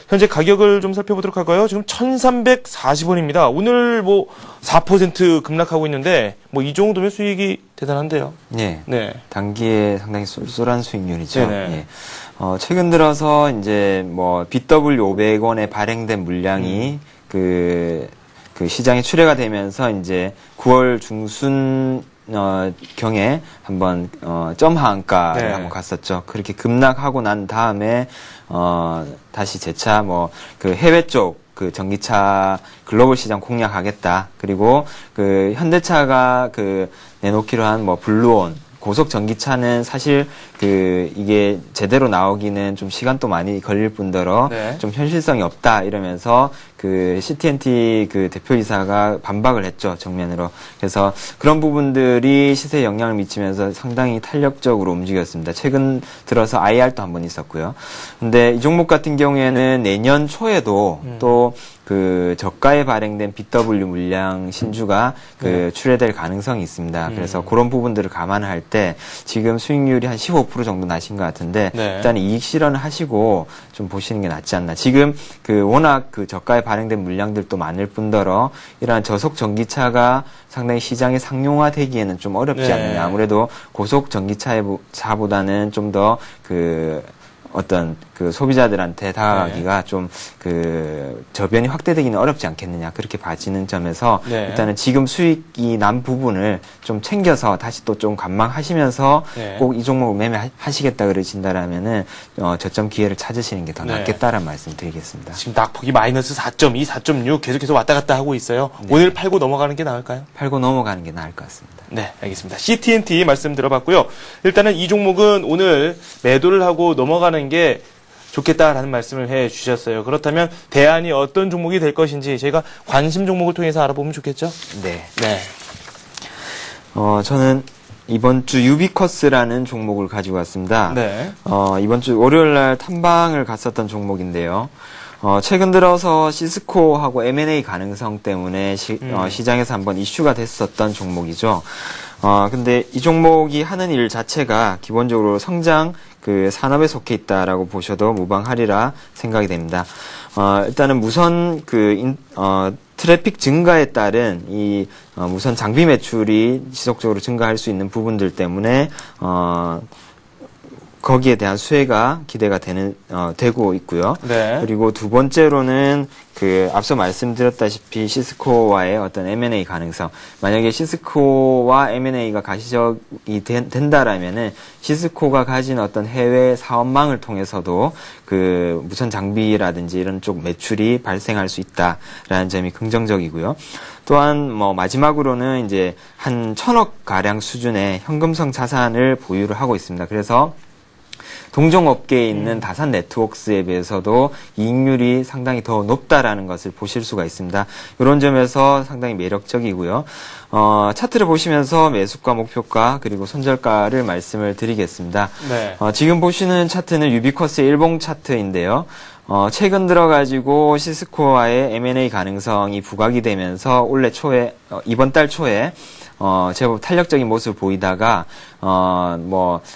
현재 가격을 좀 살펴보도록 할까요? 지금 1,340원입니다. 오늘 뭐 4% 급락하고 있는데, 뭐 이 정도면 수익이 대단한데요. 네. 네. 단기에 상당히 쏠쏠한 수익률이죠. 네네. 예. 최근 들어서 이제 뭐 BW 500원에 발행된 물량이 그 시장에 출회가 되면서 이제 9월 중순 경에 한번 점하한가를 네. 한번 갔었죠. 그렇게 급락하고 난 다음에 다시 재차 뭐 그 해외 쪽 그 전기차 글로벌 시장 공략하겠다. 그리고 그 현대차가 그 내놓기로 한 뭐 블루온 고속 전기차는 사실 그 이게 제대로 나오기는 좀 시간도 많이 걸릴 뿐더러 네. 좀 현실성이 없다 이러면서 그 CT&T 그 대표이사가 반박을 했죠, 정면으로. 그래서 그런 부분들이 시세에 영향을 미치면서 상당히 탄력적으로 움직였습니다. 최근 들어서 IR도 한번 있었고요. 근데 이 종목 같은 경우에는 내년 초에도 또 그 저가에 발행된 BW 물량 신주가 그 출회될 가능성이 있습니다. 그래서 그런 부분들을 감안할 때 지금 수익률이 한 15% 정도 나신 것 같은데 네. 일단 이익 실현을 하시고 좀 보시는 게 낫지 않나. 지금 그 워낙 그 저가에 발행된 물량들도 많을 뿐더러 이러한 저속 전기차가 상당히 시장에 상용화되기에는 좀 어렵지 네. 않느냐. 아무래도 고속 전기차보다는 좀 더 그 어떤 그 소비자들한테 다가가기가 좀 그 저변이 확대되기는 어렵지 않겠느냐 그렇게 봐지는 점에서 네. 일단은 지금 수익이 난 부분을 좀 챙겨서 다시 또 좀 관망하시면서 네. 꼭 이 종목을 매매하시겠다 그러신다라면은 저점 기회를 찾으시는 게 더 네. 낫겠다라는 말씀 드리겠습니다. 지금 낙폭이 마이너스 4.2, 4.6 계속해서 왔다 갔다 하고 있어요. 네. 오늘 팔고 넘어가는 게 나을까요? 팔고 넘어가는 게 나을 것 같습니다. 네, 알겠습니다. CT&T 말씀 들어봤고요. 일단은 이 종목은 오늘 매도를 하고 넘어가는 게 좋겠다라는 말씀을 해 주셨어요. 그렇다면 대안이 어떤 종목이 될 것인지 저희가 관심 종목을 통해서 알아보면 좋겠죠? 네. 네. 저는 이번 주 유비쿼스라는 종목을 가지고 왔습니다. 네. 이번 주 월요일 날 탐방을 갔었던 종목인데요. 최근 들어서 시스코하고 M&A 가능성 때문에 시장에서 한번 이슈가 됐었던 종목이죠. 근데 이 종목이 하는 일 자체가 기본적으로 성장 그 산업에 속해 있다라고 보셔도 무방하리라 생각이 됩니다. 일단은 무선 트래픽 증가에 따른 이 무선 장비 매출이 지속적으로 증가할 수 있는 부분들 때문에 거기에 대한 수혜가 기대가 되고 있고요. 네. 그리고 두 번째로는 그 앞서 말씀드렸다시피 시스코와의 어떤 M&A 가능성. 만약에 시스코와 M&A가 가시적이 된다라면은 시스코가 가진 어떤 해외 사업망을 통해서도 그 무선 장비라든지 이런 쪽 매출이 발생할 수 있다라는 점이 긍정적이고요. 또한 뭐 마지막으로는 이제 한 1,000억 가량 수준의 현금성 자산을 보유를 하고 있습니다. 그래서 동종업계에 있는 다산 네트워크스에 비해서도 이익률이 상당히 더 높다라는 것을 보실 수가 있습니다. 이런 점에서 상당히 매력적이고요. 차트를 보시면서 매수가, 목표가, 그리고 손절가를 말씀을 드리겠습니다. 네. 지금 보시는 차트는 유비쿼스의 일봉 차트인데요. 최근 들어가지고 시스코와의 M&A 가능성이 부각이 되면서 올해 초에, 이번 달 초에 제법 탄력적인 모습을 보이다가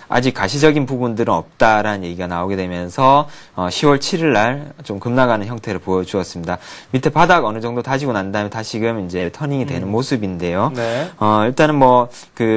아직 가시적인 부분들은 없다라는 얘기가 나오게 되면서 10월 7일 날 좀 급락하는 형태를 보여주었습니다. 밑에 바닥 어느 정도 다지고 난 다음에 다시금 이제 터닝이 되는 모습인데요. 네. 일단은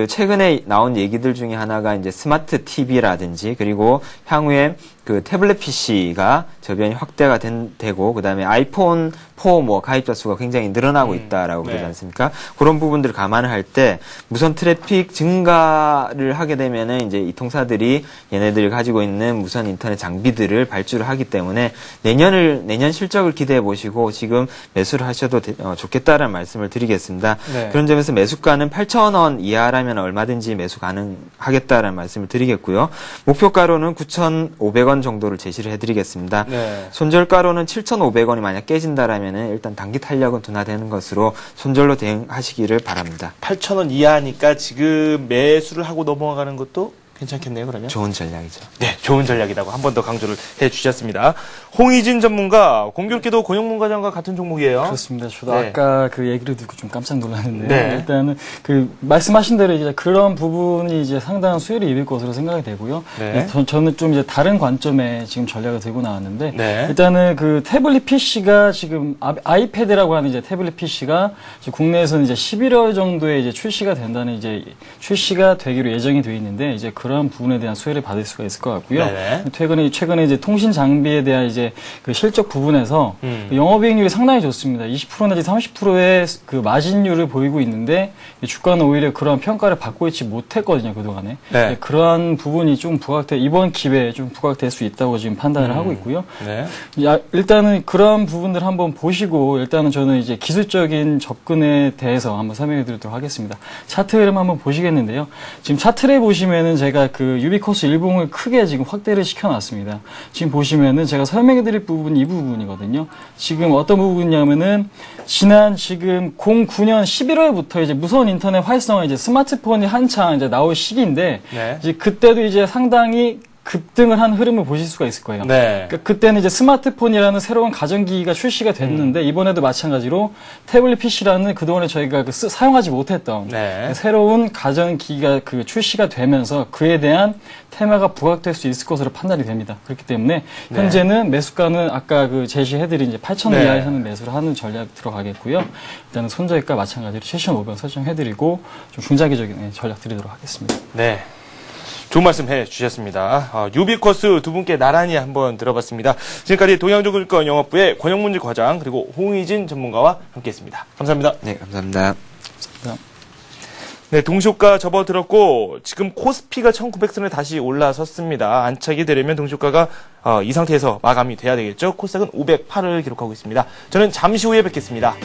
최근에 나온 얘기들 중에 하나가 이제 스마트 TV라든지 그리고 향후에 그 태블릿 PC가 저변이 확대가 되고 그다음에 아이폰 4 가입자 수가 굉장히 늘어나고 있다라고 그러지 않습니까? 그런 부분들을 감안을 할 때 무선 트래픽 증가를 하게 되면은 이제 이 통사들이 얘네들이 가지고 있는 무선 인터넷 장비들을 발주를 하기 때문에 내년 실적을 기대해 보시고 지금 매수를 하셔도 좋겠다라는 말씀을 드리겠습니다. 네. 그런 점에서 매수가는 8,000원 이하라면 얼마든지 매수 가능하겠다라는 말씀을 드리겠고요. 목표가로는 9,500원 정도를 제시를 해드리겠습니다. 네. 손절가로는 7,500원이 만약 깨진다라면은 일단 단기 탄력은 둔화되는 것으로 손절로 대응하시기를 바랍니다. 8,000원 이하니까 지금 매수를 하고 넘어가는 것도 괜찮겠네요, 그러면? 좋은 전략이죠. 네, 좋은 전략이라고 한 번 더 강조를 해주셨습니다. 홍희진 전문가, 공교롭게도 권영문 과장과 같은 종목이에요. 그렇습니다. 저도 네. 아까 그 얘기를 듣고 좀 깜짝 놀랐는데 네. 일단은 그 말씀하신 대로 이제 그런 부분이 이제 상당한 수혜를 입을 것으로 생각이 되고요. 네. 저는 좀 이제 다른 관점에 지금 전략을 들고 나왔는데 네. 일단은 그 태블릿 PC가 지금 아이패드라고 하는 이제 태블릿 PC가 국내에서는 이제 11월 정도에 이제 출시가 된다는 이제 출시가 되기로 예정이 되어 있는데 이제 그런 부분에 대한 수혜를 받을 수가 있을 것 같고요. 네네. 최근에 이제 통신 장비에 대한 이제 그 실적 부분에서 그 영업이익률이 상당히 좋습니다. 20% 내지 30%의 그 마진율을 보이고 있는데 주가는 오히려 그런 평가를 받고 있지 못했거든요, 그동안에. 네. 그러한 부분이 좀 이번 기회에 좀 부각될 수 있다고 지금 판단을 하고 있고요. 네. 일단은 그런 부분들 한번 보시고 일단은 저는 이제 기술적인 접근에 대해서 한번 설명해 드리도록 하겠습니다. 차트 흐름 한번 보시겠는데요. 지금 차트를 보시면은 제가 그 유비쿼스 일봉을 크게 지금 확대를 시켜놨습니다. 지금 보시면은 제가 설명해드릴 부분 이 부분이거든요. 지금 어떤 부분이냐면은 지금 09년 11월부터 이제 무선 인터넷 활성화 이제 스마트폰이 한창 이제 나올 시기인데 네. 이제 그때도 이제 상당히 급등을 한 흐름을 보실 수가 있을 거예요. 네. 그러니까 그때는 이제 스마트폰이라는 새로운 가전기기가 출시가 됐는데 이번에도 마찬가지로 태블릿 PC라는 그동안에 저희가 사용하지 못했던 네. 새로운 가전기기가 출시가 되면서 그에 대한 테마가 부각될 수 있을 것으로 판단이 됩니다. 그렇기 때문에 네. 현재는 매수가는 아까 제시해드린 이제 8,000원 네. 이하에서는 매수를 하는 전략 들어가겠고요. 일단은 손절가 마찬가지로 7,500원 설정해드리고 좀 중장기적인 전략 드리도록 하겠습니다. 네. 좋은 말씀 해주셨습니다. 유비쿼스 두 분께 나란히 한번 들어봤습니다. 지금까지 동양증권 영업부의 권영문 과장 그리고 홍희진 전문가와 함께했습니다. 감사합니다. 네, 감사합니다. 네, 동시효과 접어들었고 지금 코스피가 1900선에 다시 올라섰습니다. 안착이 되려면 동시효과가 이 상태에서 마감이 돼야 되겠죠. 코스닥은 508을 기록하고 있습니다. 저는 잠시 후에 뵙겠습니다.